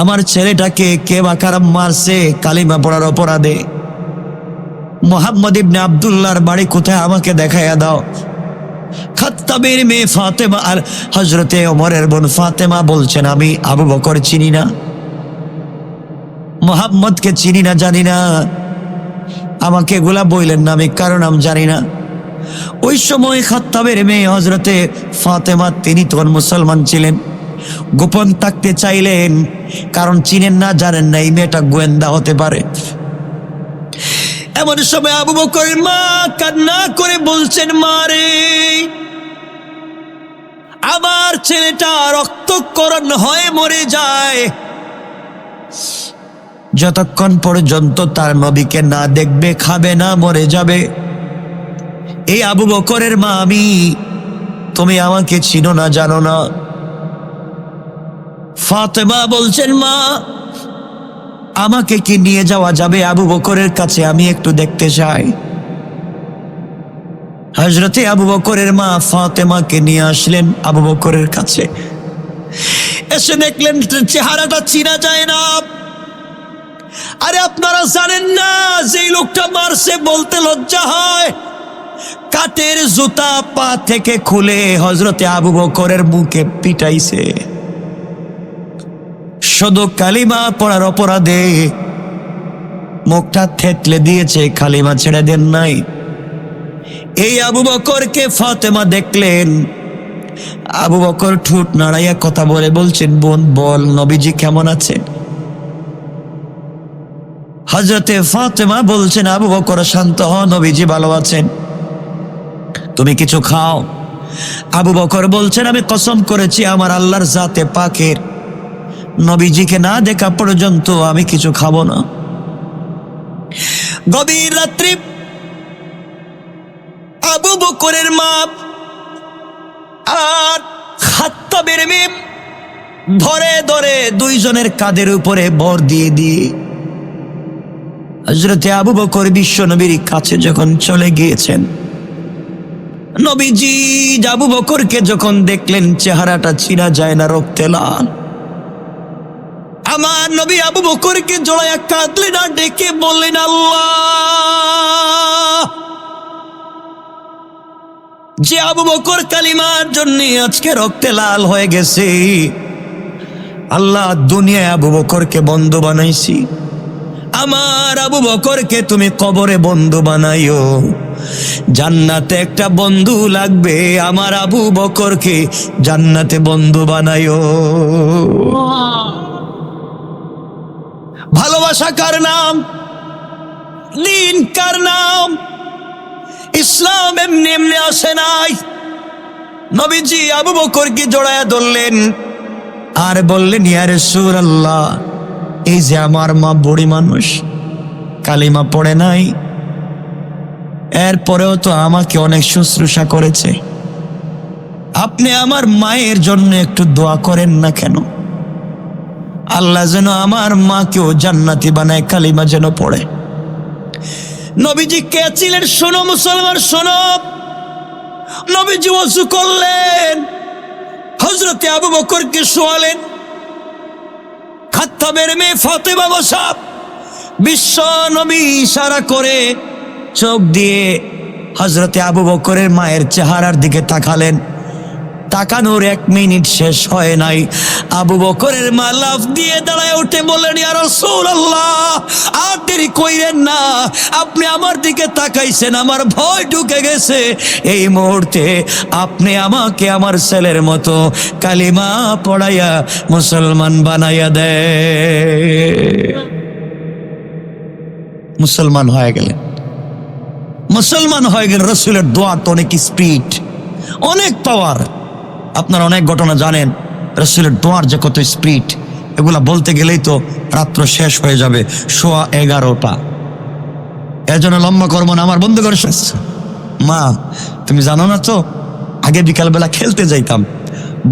আমার ছেলেটাকে কে বা কারা মারছে কালিমা পড়ার অপরাধে, মুহাম্মদ ইবনে আব্দুল্লাহর বাড়ি কোথায় আমাকে দেখাইয়া দাও। খাত্তাবের মেয়ে ফাতেমা আর হযরতে ওমরের বোন ফাতেমা বলছেন, আমি আবু বকর চিনি না, মুহাম্মদকে চিনি না, জানি না, আমাকে এগুলা বললেন না, আমি কারো নাম জানি না। ওই সময় খাত্তাবের মেয়ে হযরতে ফাতেমা, তিনি তখন মুসলমান ছিলেন, গোপন থাকতে চাইলেন, কারণ চিনেন না, জানেন না, এই মেয়েটা গোয়েন্দা হতে পারে। এমন সময় আবু বকরের মা কান্না করে বলছেন, মারে, আমার ছেলেটা রক্তক্ষরণ হয়ে মরে যায়, যতক্ষণ পর্যন্ত তার নবীকে না দেখবে, খাবে না, মরে যাবে। এই আবু বকরের মা আমি, তুমি আমাকে চিনো না, জানো না। ফাতেমা বলছেন, মা, আমাকে কি নিয়ে যাওয়া যাবে আবু বকরের কাছে, আমি একটু দেখতে চাই। হযরতে আবু বকরের মা ফাতেমাকে নিয়ে আসলেন আবু বকরের কাছে। এসে দেখলেন চেহারাটা চিনা যায় না। আরে আপনারা জানেন না যে লোকটা মারছে বলতে লজ্জা হয়। কাঠের জুতা পা থেকে খুলে হযরতে আবু বকরের বুকে পিটাইছে। শুধু কালিমা পড়ার অপরাধে মুখটা থেতলে দিয়েছে, কালিমা ছেড়ে দেন নাই। এই আবু বকরকে ফাতেমা দেখলেন। আবু বকর ঠোঁট নাড়াইয়া কথা বলে বলছেন, বোন বল নবীজি কেমন আছেন? হযরতে ফাতেমা বলছেন, আবু বকর শান্ত হ, নবীজি ভালো আছেন, তুমি কিছু খাও। আবু বকর বলছেন, আমি কসম করেছি আমার আল্লাহর জাতে পাকের, নবীজিকে না দেখা পর্যন্ত আমি কিছু খাবো না। গভীর রাত্রি আবু বকরের মা আর খাত্তাবের মেয়ে ধরে ধরে দুইজনের কাঁধের উপরে ভর দিয়ে দিয়ে হযরতে আবু বকর বিশ্ব নবীর কাছে যখন চলে গিয়েছেন, নবীজি আবু বকরকে যখন দেখলেন চেহারাটা চিনা যায় না, রক্তে লাল। আমার নবী আবু বকরকে জড়াইয়া কাঁদলেন আর ডেকে বললেন, আল্লাহ, যে আবু বকর কালিমার জন্য আজকে রক্তে লাল হয়ে গেছে, আল্লাহ দুনিয়ায় আবু বকরকে বন্ধু বানাইছি, আমার আবু বকরকে তুমি কবরে বন্ধু বানাইও, জান্নাতে একটা বন্ধু লাগবে, আমার আবু বকরকে জান্নাতে বন্ধু বানাইও। ভালোবাসা কার নাম? দিন কার নাম? ইসলাম এমনি এমনি আসে নাই। নবীজি আবু বকরকে জড়ায়া ধরলেন আর বললেন, ইয়া রাসূলুল্লাহ, এই যে আমার মা বুড়ি মানুষ, কালিমা পড়ে নাই, এরপরেও তো আমাকে অনেক শুশ্রূষা করেছে, আপনি আমার মায়ের জন্য একটু দোয়া করেন না কেন? আল্লাহ যেন আমার মাকেও জান্নাতি বানায়, কালিমা যেন পড়ে। নবীজি কে ছিলেন? শোনো মুসলমান, শোনো। নবীজি ওযু করলেন, হযরতে আবু বকরকে শোয়ালেন, খাত্তাবের মেয়ে ফাতেমা বসা। বিশ্ব নবী ইশারা করে চোখ দিয়ে হযরতে আবু বকরের মায়ের চেহারার দিকে তাকালেন। তাকানোর 1 মিনিট শেষ হয় নাই, আবু বকরের মা লাফ দিয়ে দাঁড়ায় উঠে বললেন, ইয়া রাসূলুল্লাহ, আর দেরি কইরেন না, আপনি আমার দিকে তাকাইছেন, আমার ভয় ঢুকে গেছে, এই মুহূর্তে আপনি আমাকে আমার ছেলের মতো কালিমা পড়াইয়া মুসলমান বানাইয়া দে। মুসলমান হয়ে গেলেন। মুসলমান হয়ে গেলেন। রাসূলের দোয়া তো অনেক স্পিড, অনেক পাওয়ার। আপনারা অনেক ঘটনা জানেন, রাসূলের দোয়ার যে কত স্পিড, এগুলা বলতে গেলেই তো রাত্র শেষ হয়ে যাবে 11:15। এর জন্য লম্বা করব না, আমার বন্ধু করে শেষ। মা তুমি জানো না তো, আগে বিকালবেলা খেলতে যাইতাম,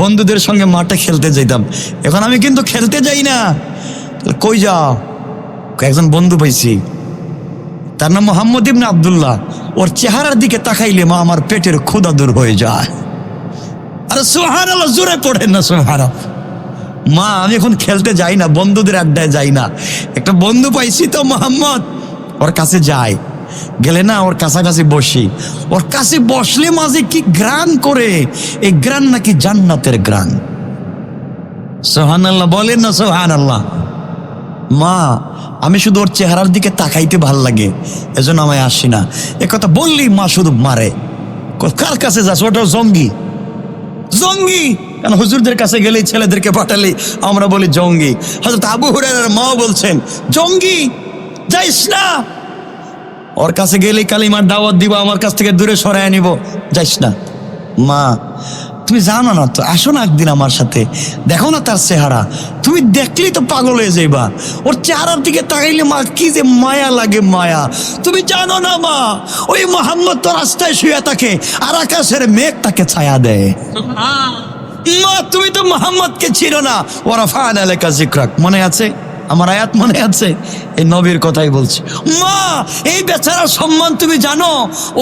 বন্ধুদের সঙ্গে মাঠে খেলতে যাইতাম, এখন আমি কিন্তু খেলতে যাই না। কই যাও? একজন বন্ধু পাইছি, তার নাম মোহাম্মদ ইবনে আব্দুল্লাহ, ওর চেহারার দিকে তাকাইলে মা আমার পেটের ক্ষুধা দূর হয়ে যায়। আরে সুবহানাল্লাহ, জোরে পড়েন না সুবহানাল্লাহ। মা আমি এখন খেলতে যাই না, বন্ধুদের আড্ডায় যাই না, একটা বন্ধু পাইছি তো মোহাম্মদ, ওর কাছে যাই, গেলে না ওর কাছাকাছি বসি, ওর কাছে বসলে মাঝে কি গ্রান করে, এই গ্রান নাকি জান্নাতের গ্রান। সুবহানাল্লাহ বলেন না সুবহানাল্লাহ। মা আমি শুধু ওর চেহারার দিকে তাকাইতে ভাল লাগে, এজন্য আমায় আসি না। একথা বললি মা শুধু মারে। কার কাছে যাস? ওটা জঙ্গি। জঙ্গি কারণ হুজুরদের কাছে গেলেই, ছেলেদেরকে পাঠালেই আমরা বলি জঙ্গি। হযরত আবু হুরায়রার মা বলছেন, জঙ্গি যাইস না, ওর কাছে গেলেই কালিমার দাওয়াত দিব, আমার কাছ থেকে দূরে সরায় নিব, যাইস না। মা তুমি জানো না তো, আসো না একদিন আমার সাথে, দেখো না তার চেহারা, তুমি দেখলেই তো পাগল হয়ে যাইবা, ওর চেহারার দিকে তাকাইলে মা কি যে মায়া লাগে, মায়া। তুমি জানো না মা, ওই মোহাম্মদ তো রাস্তায় শুয়ে থাকে আর আকাশের মেঘ তাকে ছায়া দেয়। মা তুমি তো মোহাম্মদকে চিনো না। ওয়ারাফা'না লাকা যিকরাক, মনে আছে? আমার আয়াত মনে আছে? এই নবীর কথাই বলছি। মা এই বেচারার সম্মান তুমি জানো?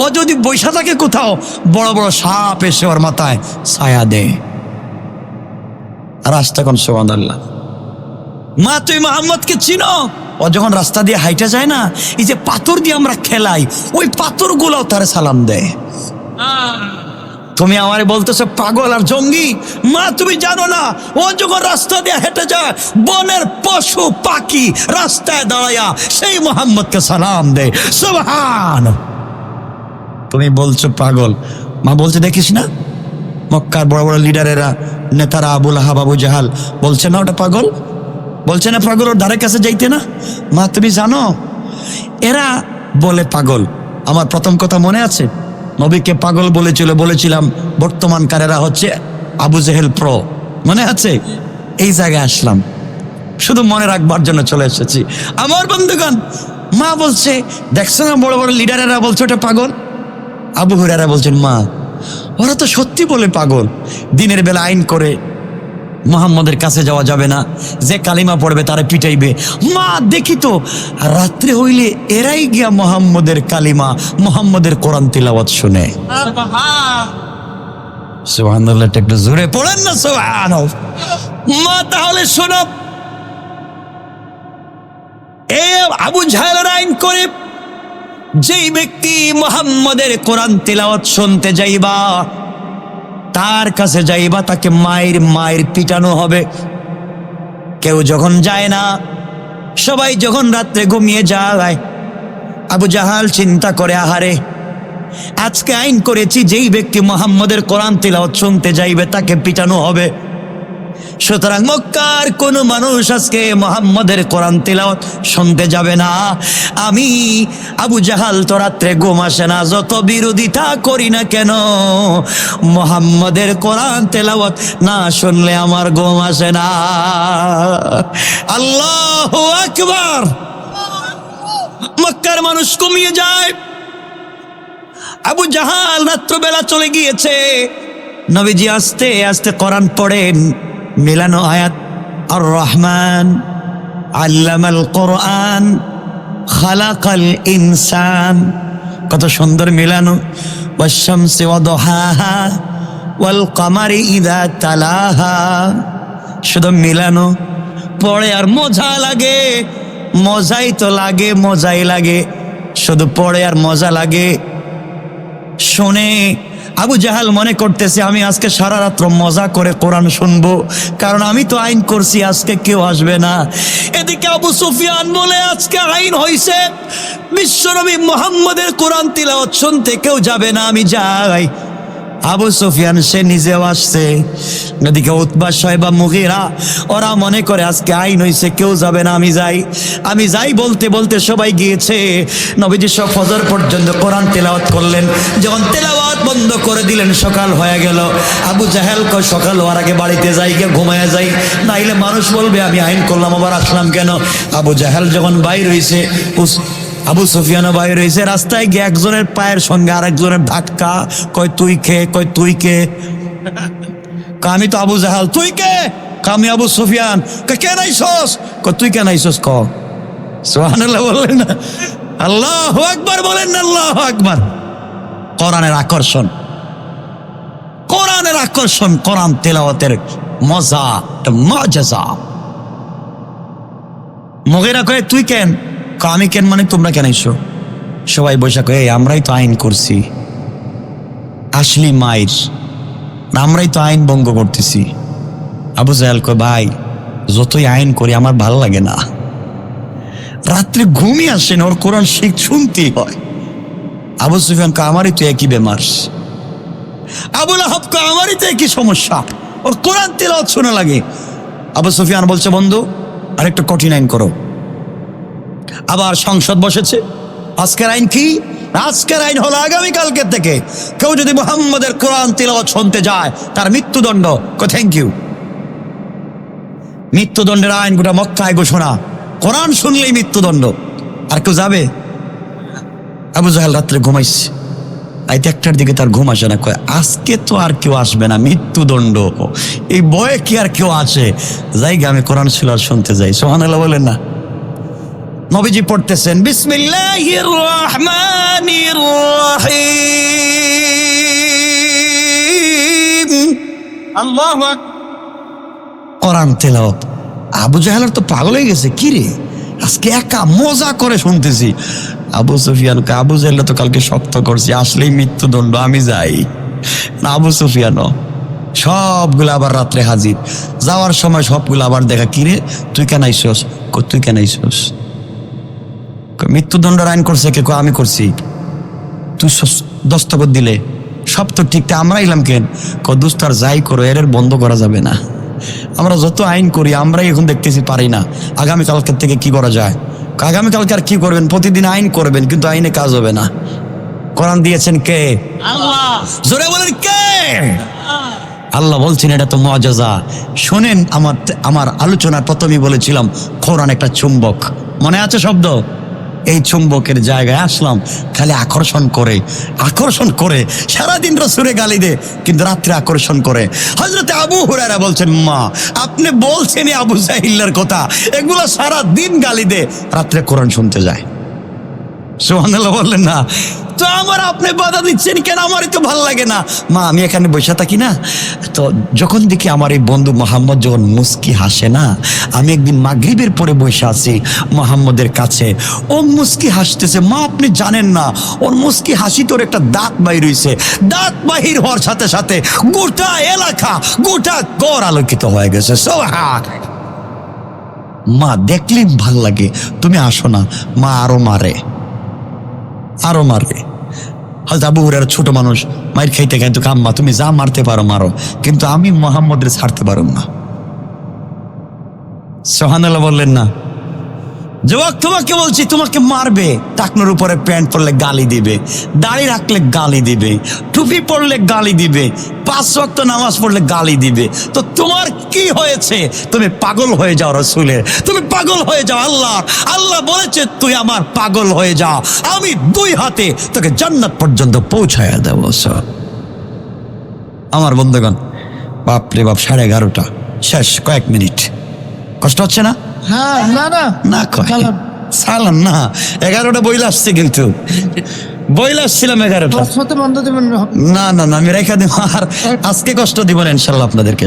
ও যদি বৈশা থাকে কোথাও, বড় বড় সাপ এসে ওর মাথায় ছায়া দেয়। আর রাস্তা কোন সুবহানাল্লাহ। মা তুই মোহাম্মদকে চিনো? ও যখন রাস্তা দিয়ে হাইটা যায় না, এই যে পাথর দিয়ে আমরা খেলাই, ওই পাথরগুলোও তার সালাম দেয়। তুমি আমারে বলতেছো পাগল আর জঙ্গি? মা তুমি জানো না, ও যখন রাস্তা দিয়ে হেঁটে যায়, বনের পশু পাখি রাস্তায় দাঁড়ায়া সেই মোহাম্মদকে সালাম দেয়। সুবহান। তুমি বলছো পাগল, মা বলছে দেখিস না মক্কার বড় বড় লিডারেরা, নেতারা, আবুল আহাব, আবু জাহাল বলছে না ওটা পাগল, বলছে না পাগল, ওর ধারে কাছে যাইতে না। মা তুমি জানো এরা বলে পাগল। আমার প্রথম কথা মনে আছে, নবীকে পাগল বলেছিলাম বর্তমানকারেরা হচ্ছে আবু জেহেল প্রো, মনে আছে? এই জায়গায় আসলাম শুধু মনে রাখবার জন্য চলে এসেছি। আমার বন্ধুগণ, মা বলছে দেখছো না বড় বড় লিডারেরা বলছে ওটা পাগল। আবু হুরায়রা বলছেন মা ওরা তো সত্যি বলে পাগল, দিনের বেলা আইন করে মুহাম্মদের কাছে যাওয়া যাবে না, যে কালিমা পড়বে তারা পিটাইবে। মা দেখি তো রাত্রে হইলে এরাই গিয়া মুহাম্মদের কালিমা, মুহাম্মদের কোরআন তিলাওয়াত শুনে। সুবহানাল্লাহ, একটু জোরে পড়েন না সুবহানাল্লাহ। মা তাহলে শোনো, এ আবু জাহেলের আইন করে যেই ব্যক্তি মুহাম্মদের কোরআন তিলাওয়াত শুনতে যাইবা, তার কাছে যাইবা, তাকে মায়ের পিটানো হবে। কেউ যখন যায় না, সবাই যখন রাত্রে ঘুমিয়ে যায়, আবু জাহাল চিন্তা করে আহারে আজকে আইন করেছি যেই ব্যক্তি মুহাম্মদের কোরআন তিলাওয়াত শুনতে যাইবে তাকে পিটানো হবে, সুতরাং মক্কার কোন মানুষ আজকে মুহাম্মদের কোরআন তিলাওয়াত শুনতে যাবে না। আমি আবু জাহাল তো রাত্রে ঘুম আসে না, যত বিরোধিতা করি না কেন, মুহাম্মদের কোরআন তিলাওয়াত না শুনলে আমার ঘুম আসে না। আল্লাহু আকবার। মক্কার মানুষ কমিয়ে যায়, আবু জাহাল রাত্রবেলা চলে গিয়েছে। নবীজি আস্তে আস্তে কোরআন পড়েন, মিলানো আয়াত, আর রহমান আল্লামাল কোরআন খালাকাল ইনসান, কত সুন্দর মিলানো। ওয়াশ-শামসি ওয়া দুহাহা ওয়াল কমারি ইযা তালাহা, শুধু মিলানো পড়ে আর মজা লাগে, মজাই তো লাগে, মজাই লাগে, শুধু পড়ে আর মজা লাগে। শুনে আবু জাহাল মনে করতেছে আমি আজকে সারা রাত্র মজা করে কোরআন শুনবো, কারণ আমি তো আইন করছি আজকে কেউ আসবে না। এদিকে আবু সুফিয়ান বলে আজকে আইন হইছে বিশ্বনবী মুহাম্মদের কোরআন তিলাওয়াত শুনতে কেউ যাবে না, আমি যাই। আবু সুফিয়ান সে নিজেও আসছে, এদিকে উতবা, শায়বা, মুগীরা ওরা মনে করে আজকে আইন হইছে কেউ যাবে না, আমি যাই বলতে বলতে সবাই গিয়েছে। নবীজি সব ফজর পর্যন্ত কোরআন তেলাওয়াত করলেন, যখন তেলাওয়াত বন্ধ করে দিলেন সকাল হয়ে গেল। আবু জাহেল কয় সকাল হওয়ার আগে বাড়িতে যাই, গিয়ে ঘুমায়া যাই, নাইলে মানুষ বলবে আমি আইন করলাম আবার আসলাম কেন। আবু জাহেল যখন বাইর হইছে, আবু সুফিয়ানও বাইর হয়েছে, রাস্তায় গিয়ে একজনের পায়ের সঙ্গে আরেকজনের ধাক্কা, কয় তুই কে, কয় তুই কে, আমি তো আবু জাহাল, তুই কে, আমি আবু সুফিয়ান, কে নাইছস, তুই কে নাইছস, ক সুবহানাল্লাহ বললেন না, আল্লাহু আকবার বলেন না, আল্লাহু আকবার। কোরআনের আকর্ষণ, কোরআনের আকর্ষণ, কোরআন তেলাওয়াতের মজা, মুআজিজা। মুগীরা কয় তুই কেন, আমি কেন মানে তোমরা কেন আইছো? সবাই বসে কয়ে আমরাই তো আইন করছি, আসলি মাইর, আমরাই তো আইন ভঙ্গ করতেছি। আবু জাহেল কয় ভাই যতই আইন করি আমার ভালো লাগে না, রাত্রে ঘুমই আসে না, ওর কোরআন শুনতেই হয়। আবু সুফিয়ান কয় আমারই তো একই বেমার। আবু লাহাব কয় আমারই তো একই সমস্যা, ওর কোরআন তিলাওয়াত শোনা লাগে। আবু সুফিয়ান বলছে বন্ধু আরেকটু কঠিন আইন করো। আবার সংসদ বসেছে। আজকের আইন কি? আজকের আইন হলো আগামীকালকে থেকে কেউ যদি মুহাম্মদের কোরআন তিলাওয়াত শুনতে যায় তার মৃত্যুদণ্ড। Thank you. মৃত্যুদণ্ডের আইন গোটা মক্কায় ঘোষণা, কোরআন শুনলেই মৃত্যুদণ্ড। আর কেউ যাবে? আবু জাহেল রাত্রে ঘুমাইছে, রাইতে 1টার দিকে তার ঘুম আসে না, কয় আজকে তো আর কেউ আসবে না, মৃত্যুদণ্ড, এই বয়ে কি আর কেউ আছে, যাই গে আমি কোরআন তিলাওয়াত শুনতে যাই। সুবহানাল্লাহ বলেন না। নবীজি পড়তেছেন বিসমিল্লাহির রহমানির রহিম, আল্লাহু আকবার। কোরআন তেলাওয়াত। আবু জাহেলের তো পাগল হয়ে গেছে, কি রে আজকে একা মজা করে শুনতেছি। আবু সুফিয়ানকে, আবু জাহেল তো কালকে শক্ত করছি, আসলেই মৃত্যুদণ্ড, আমি যাই না। আবু সুফিয়ানও সবগুলো আবার রাত্রে হাজির, যাওয়ার সময় সবগুলো আবার দেখা, কিরে তুই কেন আইসস? তুই কেন আইসস? মৃত্যুদণ্ডের আইন করছে কে? আমি করছি। তুই দস্তখত দিলে সব তো ঠিক, আমরা এলাম কেন? দোস্ত আর যাই করো, এর বন্ধ করা যাবে না। আমরা যত আইন করি আমরাই এখন দেখতেছি পারি না। আগামীকালকের থেকে কি করা যায়? আগামীকালকে আর কি করবেন? প্রতিদিন আইন করবেন, কিন্তু আইনে কাজ হবে না। কোরআন দিয়েছেন কে? আল্লাহ। জোরে বলেন কে? আল্লাহ বলছেন এটা তো মুআজিজা। শোনেন, আমার আলোচনার প্রথমেই বলেছিলাম কোরআন একটা চুম্বক, মনে আছে শব্দ? এই চুম্বকের জায়গায় আসলাম, খালি আকর্ষণ করে সারাদিন রাসূলে গালি দে, কিন্তু রাত্রে আকর্ষণ করে। হযরত আবু হুরায়রা বলছেন, মা আপনি বলছেন আবু জাহিলের কথা, এগুলো সারা দিন গালি দে, রাত্রে কোরআন শুনতে যায়। সুবহানাল্লাহ বললেন না? তো আমার আপনি বাধা দিচ্ছেন কেন? আমারই তো ভালো লাগে না। মা আমি এখানে বসে থাকি না, তো যখন দেখি আমার এই বন্ধু মোহাম্মদ যখন মুস্কি হাসে না, আমি একদিন মাগরিবের পরে বসে আছি মোহাম্মদের কাছে, ও মুস্কি হাসতেছে। মা আপনি জানেন না, ওর মুস্কি হাসি তোর একটা দাঁত বাহির হইছে, দাঁত বাহির হওয়ার সাথে সাথে গোটা এলাকা, গোটা ঘর আলোকিত হয়ে গেছে। মা দেখলেই ভাল লাগে, তুমি আসো না। মা আরো মারে। হয়তো আবু হুরায়রা ছোট মানুষ, মায়ের খাইতে খাইতে আম্মা তুমি যা মারতে পারো মারো, কিন্তু আমি মুহাম্মদের ছাড়তে পারব না। সুবহানাল্লাহ বললেন না? যুবক তোমাকে বলছি, তোমাকে মারবে, টাকনোর উপরে প্যান্ট পরলে গালি দিবে, দাড়ি রাখলে গালি দিবে, টুপি পরলে গালি দিবে, 5 ওয়াক্ত নামাজ পড়লে গালি দিবে। তো তোমার কি হয়েছে? তুমি পাগল হয়ে যাও রাসূলের, তুমি পাগল হয়ে যাও আল্লাহ। আল্লাহ বলেছে তুই আমার পাগল হয়ে যাও, আমি 2 হাতে তোকে জান্নাত পর্যন্ত পৌঁছায়া দেব। আমার বন্ধুগণ, বাপরে বাপ, 11:30 শেষ, কয়েক মিনিট। কষ্ট হচ্ছে না? হ্যাঁ, না সালাম না, 11টা বইলে আসছে, কিন্তু বইলে আসছিলাম 11টা। বন্ধ দেবেন না, আমি রেখা দিব, আর আজকে কষ্ট দিব না ইনশাল্লাহ আপনাদেরকে।